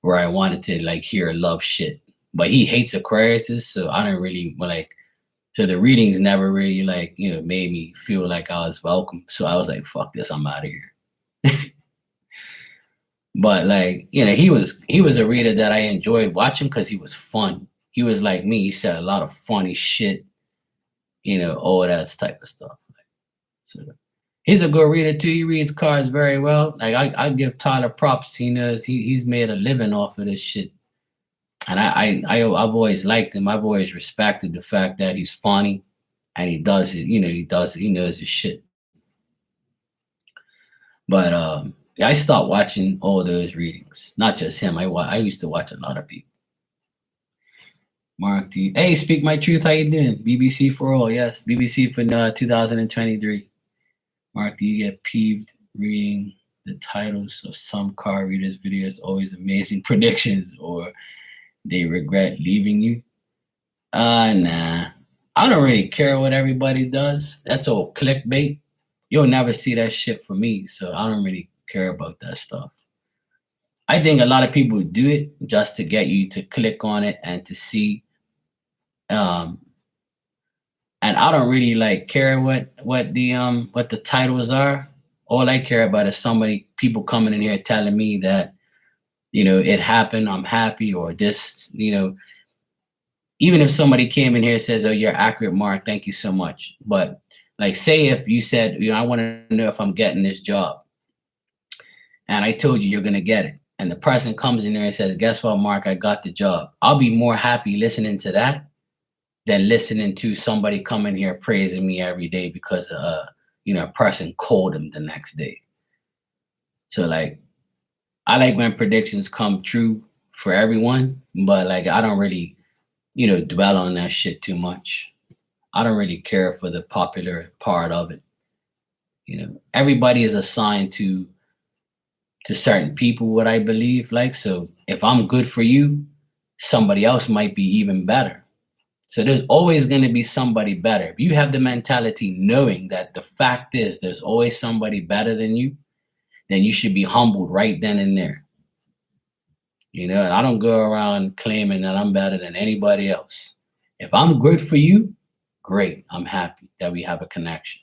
where I wanted to like hear love shit. But he hates Aquariuses, so I don't really so the readings never really made me feel like I was welcome. So I was like, fuck this, I'm out of here. But he was a reader that I enjoyed watching because he was fun. He was like me. He said a lot of funny shit, all that type of stuff. So he's a good reader too. He reads cards very well. Like I give Tyler props. He knows he's made a living off of this shit. And I've always liked him. I've always respected the fact that he's funny and he does it. He knows his shit. But I stopped watching all those readings. Not just him. I used to watch a lot of people. Mark D. Hey, Speak My Truth. How you doing? BBC for all. Yes, BBC for 2023. Mark, do you get peeved reading the titles of some card readers' videos? Always amazing predictions, or they regret leaving you? Nah. I don't really care what everybody does. That's all clickbait. You'll never see that shit from me, so I don't really care about that stuff. I think a lot of people do it just to get you to click on it and to see. And I don't really care what the titles are. All I care about is people coming in here telling me that it happened, I'm happy, or this, even if somebody came in here and says, oh, you're accurate, Mark, thank you so much. But say if you said, I want to know if I'm getting this job, and I told you you're going to get it, and the person comes in there and says, guess what, Mark, I got the job. I'll be more happy listening to that than listening to somebody coming here praising me every day because a person called him the next day. So I like when predictions come true for everyone, but I don't really dwell on that shit too much. I don't really care for the popular part of it. Everybody is assigned to certain people, what I believe. So if I'm good for you, somebody else might be even better. So there's always going to be somebody better. If you have the mentality knowing that the fact is there's always somebody better than you, then you should be humbled right then and there. And I don't go around claiming that I'm better than anybody else. If I'm good for you, great. I'm happy that we have a connection.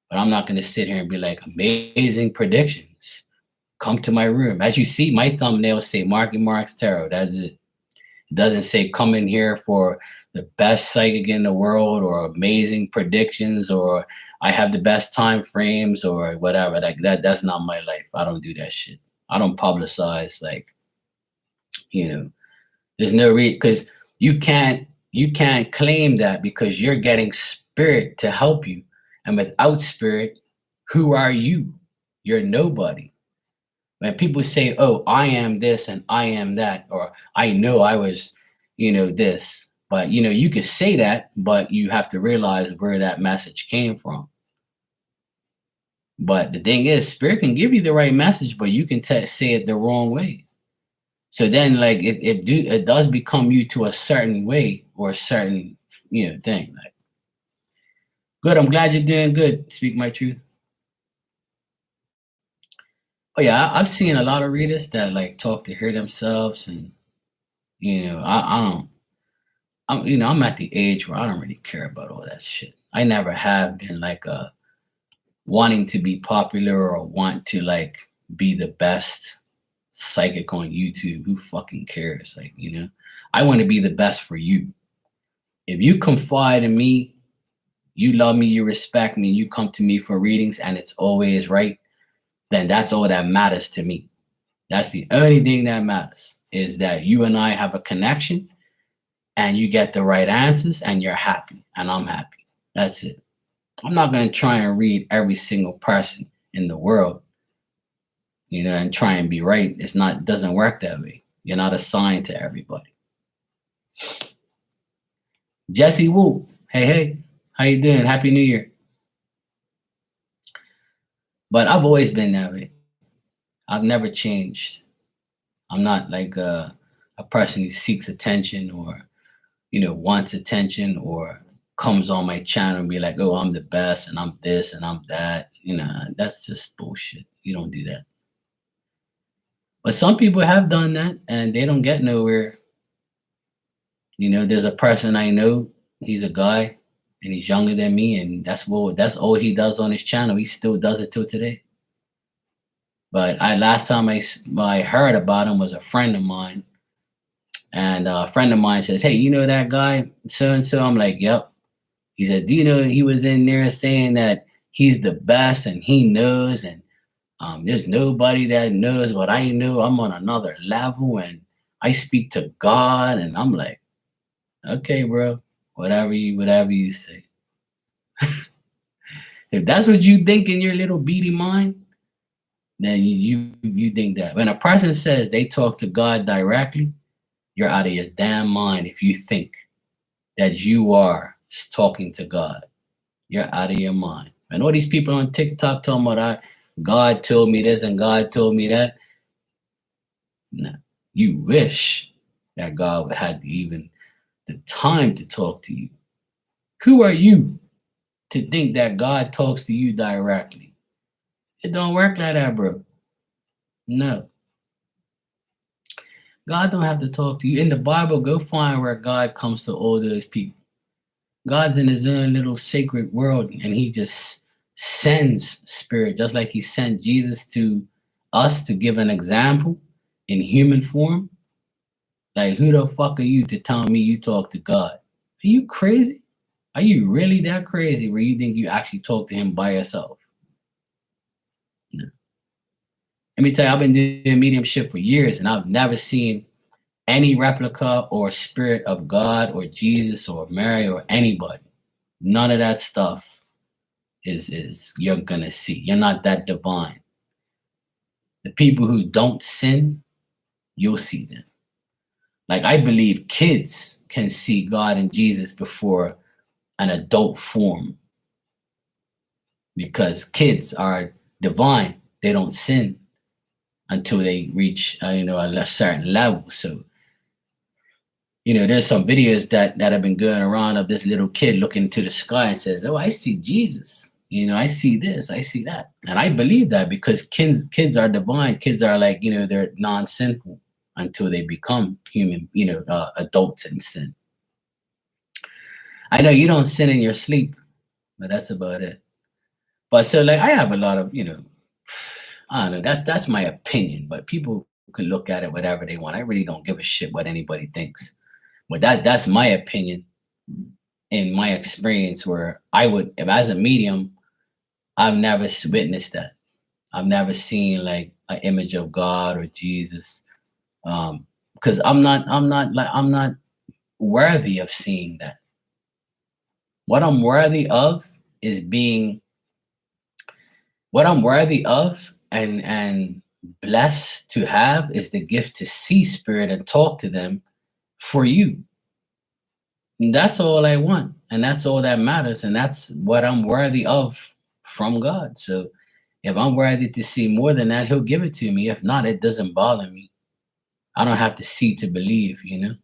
But I'm not going to sit here and be like, amazing predictions. Come to my room. As you see, my thumbnail say Marky Mark's Tarot. That's it. It doesn't say come in here for the best psychic in the world or amazing predictions or I have the best time frames or whatever. That's not my life. I don't do that shit. I don't publicize there's no reason because you can't claim that because you're getting spirit to help you. And without spirit, Who are you? You're nobody. When people say, "Oh, I am this and I am that," or "I know I was, this," but you could say that, but you have to realize where that message came from. But the thing is, spirit can give you the right message, but you can say it the wrong way. So then, like it does become you to a certain way or a certain thing. Like, good. I'm glad you're doing good. Speak my truth. Oh yeah, I've seen a lot of readers that like talk to hear themselves, and I don't. I'm at the age where I don't really care about all that shit. I never have been like a wanting to be popular or want to like be the best psychic on YouTube. Who fucking cares? Like, I want to be the best for you. If you confide in me, you love me, you respect me, you come to me for readings and it's always right, then that's all that matters to me. That's the only thing that matters, is that you and I have a connection and you get the right answers and you're happy and I'm happy. That's it. I'm not going to try and read every single person in the world, and try and be right. It doesn't work that way. You're not assigned to everybody. Jesse Wu, hey, how you doing? Happy New Year. But I've always been that way. I've never changed. I'm not like a person who seeks attention or, wants attention or comes on my channel and be like, oh, I'm the best and I'm this and I'm that. That's just bullshit. You don't do that. But some people have done that and they don't get nowhere. There's a person I know, he's a guy and he's younger than me, and that's all he does on his channel. He still does it till today. But last time I heard about him was a friend of mine. And a friend of mine says, hey, you know that guy, so and so? I'm like, yep. He said, do you know he was in there saying that he's the best and he knows, and there's nobody that knows what I know. I'm on another level and I speak to God. And I'm like, okay, bro, whatever you say. If that's what you think in your little beady mind, then you think that. When a person says they talk to God directly, you're out of your damn mind if you think that you are talking to God. You're out of your mind. And all these people on TikTok talking about God told me this and God told me that. No, you wish that God had even the time to talk to you. Who are you to think that God talks to you directly? It don't work like that, bro. No. God don't have to talk to you. In the Bible, go find where God comes to all those people. God's in his own little sacred world and he just sends spirit, just like he sent Jesus to us to give an example in human form. Like, who the fuck are you to tell me you talk to God? Are you crazy? Are you really that crazy where you think you actually talk to him by yourself? No. Let me tell you, I've been doing mediumship for years and I've never seen any replica or spirit of God or Jesus or Mary or anybody. None of that stuff is you're gonna see. You're not that divine. The people who don't sin, you'll see them. Like, I believe kids can see God and Jesus before an adult form, because kids are divine. They don't sin until they reach a certain level. So there's some videos that have been going around of this little kid looking into the sky and says, oh, I see Jesus. I see this, I see that. And I believe that because kids are divine. Kids are like, they're non-sinful until they become human, adults and sin. I know you don't sin in your sleep, but that's about it. But so like I have a lot of, I don't know, that's my opinion, but people can look at it whatever they want. I really don't give a shit what anybody thinks. But that's my opinion in my experience, where if as a medium, I've never witnessed that. I've never seen like an image of God or Jesus. Because I'm not worthy of seeing that. What I'm worthy of is being What I'm worthy of and blessed to have is the gift to see spirit and talk to them for you. And that's all I want. And that's all that matters. And that's what I'm worthy of from God. So if I'm worthy to see more than that, he'll give it to me. If not, it doesn't bother me. I don't have to see to believe, you know.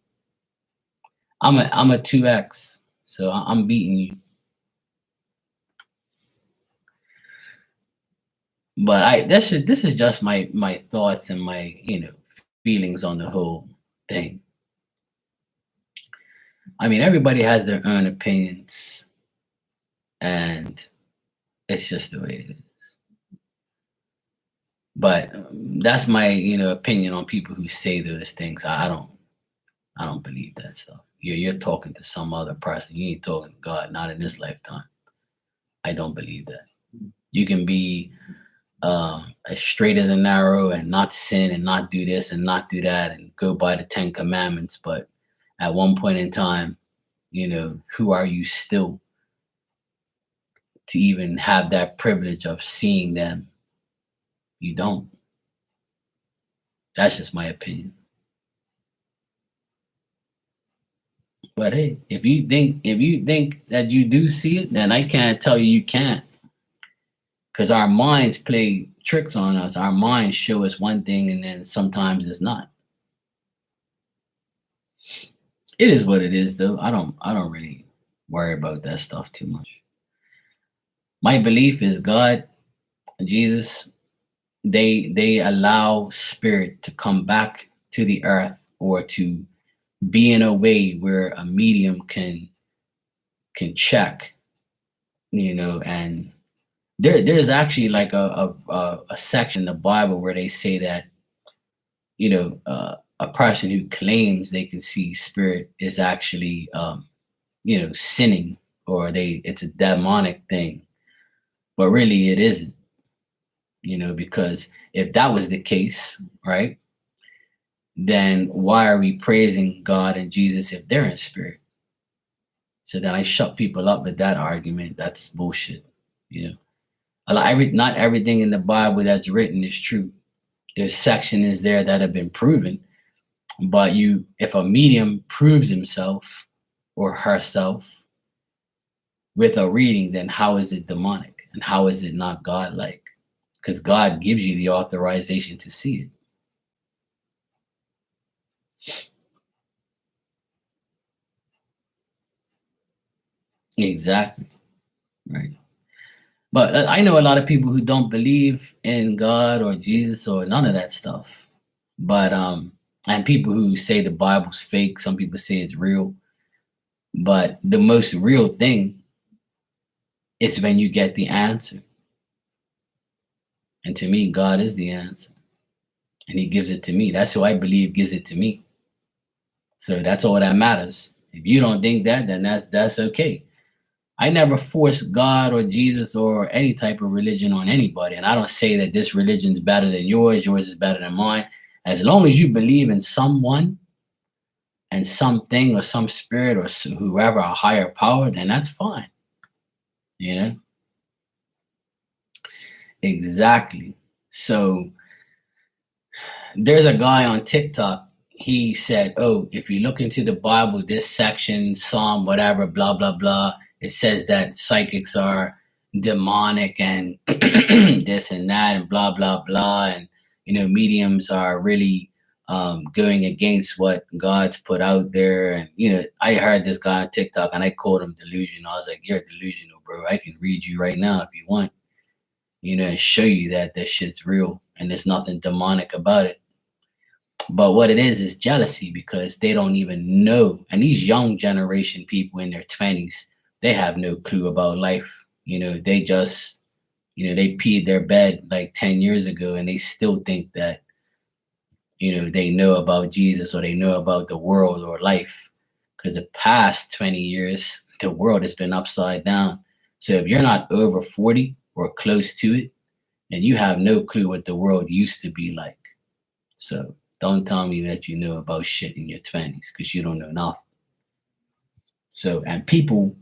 I'm a 2X, so I'm beating you. But this is just my thoughts and my, feelings on the whole thing. I mean, everybody has their own opinions, and it's just the way it is. But that's my, opinion on people who say those things. I don't believe that stuff. You're talking to some other person. You ain't talking to God, not in this lifetime. I don't believe that. You can be as straight as an arrow and not sin and not do this and not do that and go by the 10 commandments. But at one point in time, who are you still to even have that privilege of seeing them? You don't. That's just my opinion. But hey, if you think that you do see it, then I can't tell you you can't. Because our minds play tricks on us. Our minds show us one thing and then sometimes it's not. It is what it is though. I don't really worry about that stuff too much. My belief is God, Jesus, they allow spirit to come back to the earth or to be in a way where a medium can check, and there's actually like a section in the Bible where they say that a person who claims they can see spirit is actually sinning, or it's a demonic thing, but really it isn't, because if that was the case, right, then why are we praising God and Jesus if they're in spirit? So then I shut people up with that argument. That's bullshit. Not everything in the Bible that's written is true. There's sections there that have been proven, but if a medium proves himself or herself with a reading, then how is it demonic and how is it not godlike? Because God gives you the authorization to see it. Exactly. Right. But I know a lot of people who don't believe in God or Jesus or none of that stuff. But and people who say the Bible's fake, some people say it's real. But the most real thing is when you get the answer. And to me, God is the answer. And he gives it to me. That's who I believe gives it to me. So that's all that matters. If you don't think that, then that's okay. I never force God or Jesus or any type of religion on anybody. And I don't say that this religion is better than yours is better than mine. As long as you believe in someone and something or some spirit or whoever, a higher power, then that's fine. Exactly. So there's a guy on TikTok. He said, oh, if you look into the Bible, this section, Psalm, whatever, blah, blah, blah, it says that psychics are demonic and this and that and blah, blah, blah. And, mediums are really going against what God's put out there. And, I heard this guy on TikTok and I called him delusional. I was like, you're delusional, bro. I can read you right now if you want, and show you that this shit's real and there's nothing demonic about it. But what it is jealousy, because they don't even know. And these young generation people in their 20s, they have no clue about life. They just, they peed their bed like 10 years ago and they still think that, they know about Jesus or they know about the world or life. Because the past 20 years, the world has been upside down. So if you're not over 40 or close to it, then you have no clue what the world used to be like. So don't tell me that you know about shit in your 20s, because you don't know nothing. So, and people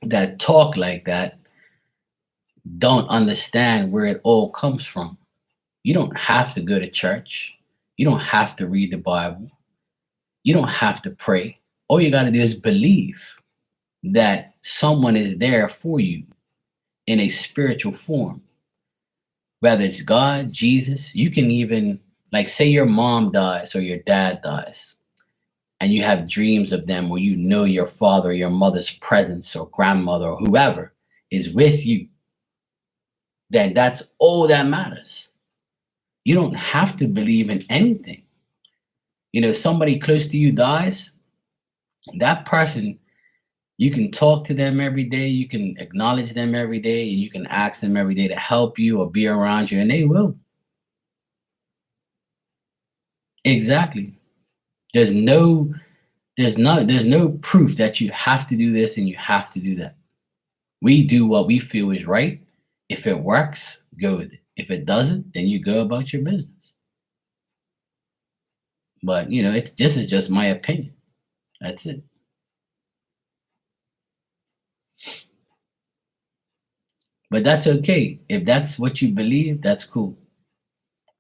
that talk like that, don't understand where it all comes from. You don't have to go to church. You don't have to read the Bible. You don't have to pray. All you got to do is believe that someone is there for you in a spiritual form, whether it's God, Jesus. You can even, like, say your mom dies or your dad dies, and you have dreams of them, or you know your father or your mother's presence or grandmother or whoever is with you, then that's all that matters. You don't have to believe in anything. You know, somebody close to you dies, that person, you can talk to them every day, you can acknowledge them every day, and you can ask them every day to help you or be around you, and they will. Exactly. There's no there's no proof that you have to do this and you have to do that. We do what we feel is right. If it works, go with it. If it doesn't, then you go about your business. But you know, it's this is just my opinion. That's it. But that's okay. If that's what you believe, that's cool.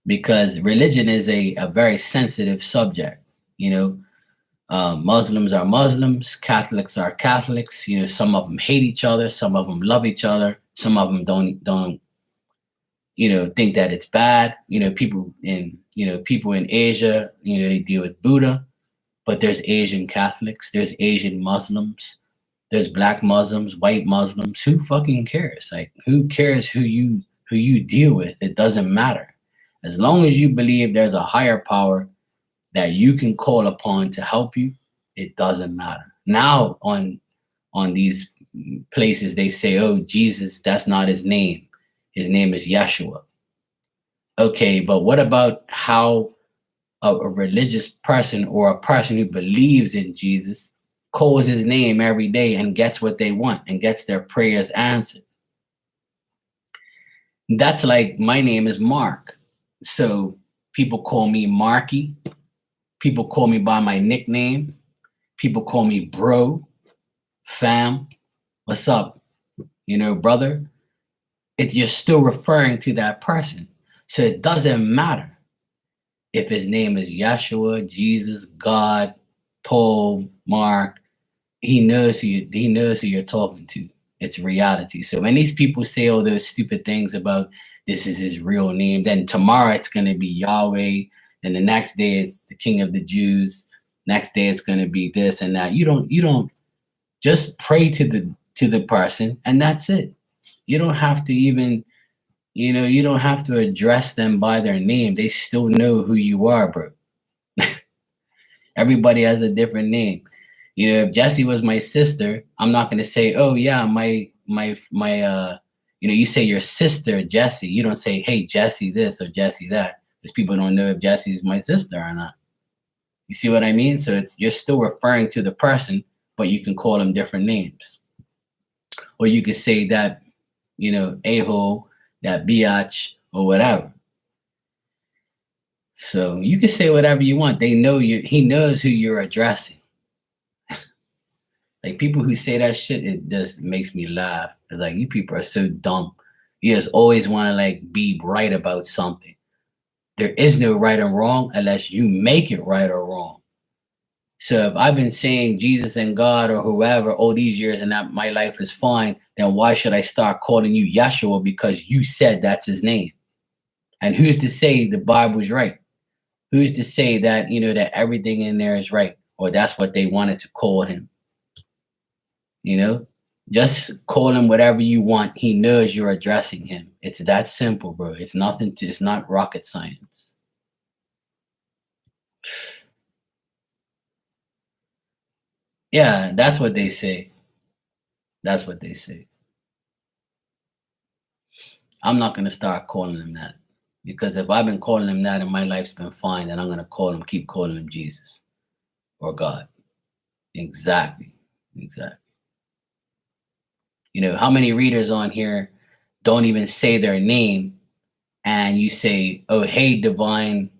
Because religion is a very sensitive subject. You know, Muslims are Muslims, Catholics are Catholics. You know, some of them hate each other, some of them love each other, some of them don't you know think that it's bad. You know, people in Asia, you know, they deal with Buddha, but there's Asian Catholics, there's Asian Muslims, there's black Muslims, white Muslims. Who fucking cares? Like, who cares who you deal with? It doesn't matter. As long as you believe there's a higher power that you can call upon to help you, it doesn't matter. Now on these places they say, "Oh, Jesus, that's not his name. His name is Yeshua." Okay, but what about how a religious person or a person who believes in Jesus calls his name every day and gets what they want and gets their prayers answered? That's like my name is Mark. So people call me Marky. People call me by my nickname. People call me bro, fam. What's up? You know, brother. You're still referring to that person. So it doesn't matter if his name is Yeshua, Jesus, God, Paul, Mark. He knows who you're talking to. It's reality. So when these people say all those stupid things about this is his real name, then tomorrow it's gonna be Yahweh, and the next day it's the King of the Jews. Next day it's gonna be this and that. You don't just pray to the person and that's it. You don't have to even, you know, you don't have to address them by their name. They still know who you are, bro. Everybody has a different name. You know, if Jessie was my sister, I'm not gonna say, "Oh yeah, my you know, you say your sister Jessie. You don't say, "Hey, Jessie this or Jessie that," because people don't know if Jessie's my sister or not. You see what I mean? So it's you're still referring to the person, but you can call them different names. Or you could say that, you know, a-hole, that biatch, or whatever. So you can say whatever you want. They know you. He knows who you're addressing. Like people who say that shit, it just makes me laugh. Like you people are so dumb. You just always want to like be right about something. There is no right and wrong unless you make it right or wrong. So if I've been saying Jesus and God or whoever all these years and that my life is fine, then why should I start calling you Yeshua because you said that's his name? And who's to say the Bible's right? Who's to say that, you know, that everything in there is right or that's what they wanted to call him? You know, just call him whatever you want. He knows you're addressing him. It's that simple, bro. It's nothing to, it's not rocket science. Yeah, that's what they say. That's what they say. I'm not gonna start calling him that. Because if I've been calling him that and my life's been fine, then I'm gonna keep calling him Jesus or God. Exactly. Exactly. You know, how many readers on here don't even say their name and you say, "Oh, hey, divine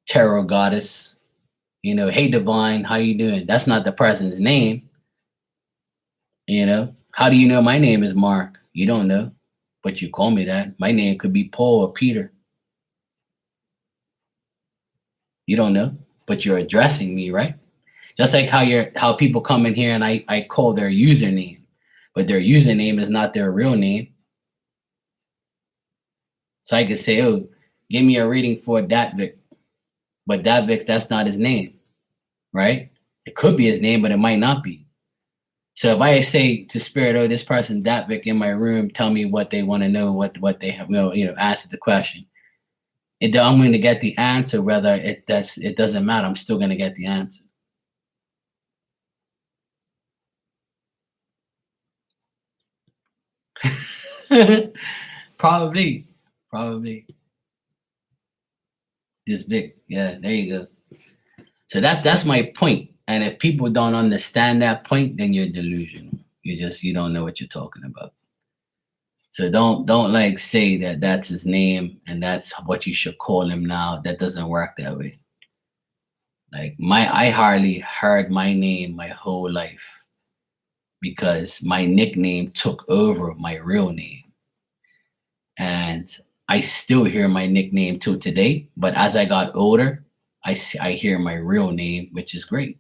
tarot goddess," you know, "Hey, divine, how you doing?" That's not the person's name. You know, how do you know my name is Mark? You don't know, but you call me that. My name could be Paul or Peter. You don't know, but you're addressing me, right? Just like how people come in here and I call their username, but their username is not their real name. So I could say, oh, give me a reading for Datvik. But Datvik, that's not his name, right? It could be his name, but it might not be. So if I say to Spirit, oh, this person, Datvik, in my room, tell me what they want to know, what they have, answer the question. I'm going to get the answer, whether it doesn't matter. I'm still going to get the answer. Probably. This big. Yeah, there you go. So that's my point. And if people don't understand that point, then you're delusional. You don't know what you're talking about. So don't like say that that's his name and that's what you should call him now. That doesn't work that way. Like I hardly heard my name my whole life because my nickname took over my real name. And I still hear my nickname till today, but as I got older, I hear my real name, which is great.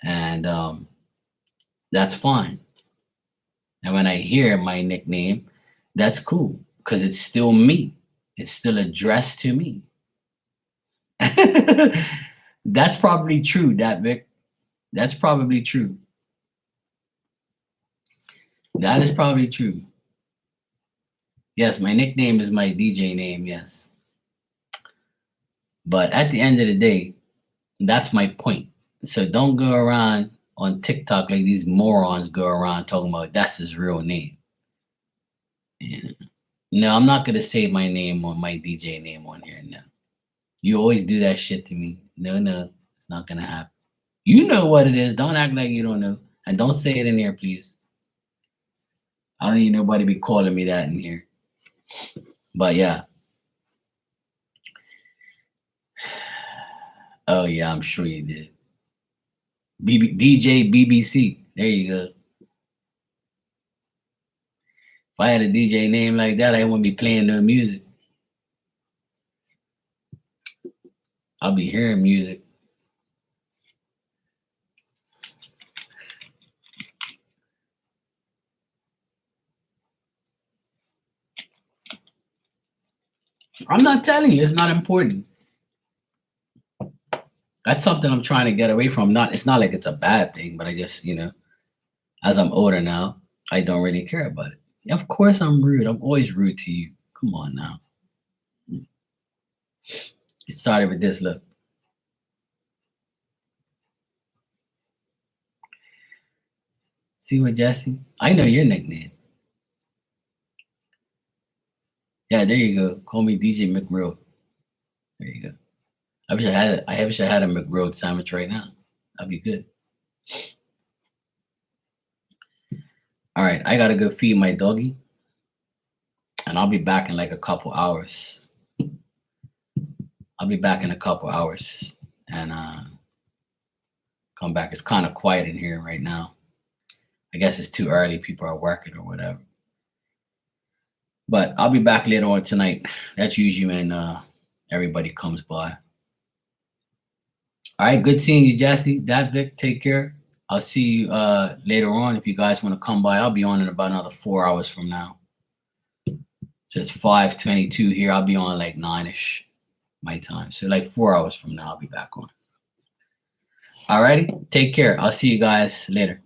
And that's fine. And when I hear my nickname, that's cool because it's still me. It's still addressed to me. That's probably true, Vic. That's probably true. That is probably true. Yes, my nickname is my DJ name, yes. But at the end of the day, that's my point. So don't go around on TikTok like these morons go around talking about that's his real name. Yeah. No, I'm not gonna say my name on my DJ name on here. No, you always do that shit to me. No, it's not gonna happen. You know what it is. Don't act like you don't know, and don't say it in here, please. I don't need nobody be calling me that in here. But yeah. Oh yeah, I'm sure you did. DJ BBC. There you go. If I had a DJ name like that, I wouldn't be playing no music. I'll be hearing music. I'm not telling you, it's not important. That's something I'm trying to get away from. It's not like it's a bad thing, but I just, as I'm older now, I don't really care about it. Of course I'm rude. I'm always rude to you. Come on now. It started with this, look. See what, Jesse? I know your nickname. Yeah, there you go. Call me DJ McRoad. There you go. I wish I had a McRoad sandwich right now. That'd be good. All right, I gotta go feed my doggy, and I'll be back in like a couple hours. I'll be back in a couple hours and come back. It's kind of quiet in here right now. I guess it's too early. People are working or whatever. But I'll be back later on tonight. That's usually when everybody comes by. All right, good seeing you, Jesse. Vic, take care. I'll see you later on. If you guys want to come by, I'll be on in about another 4 hours from now. So it's 5:22 here. I'll be on like 9ish my time. So like 4 hours from now, I'll be back on. All righty, take care. I'll see you guys later.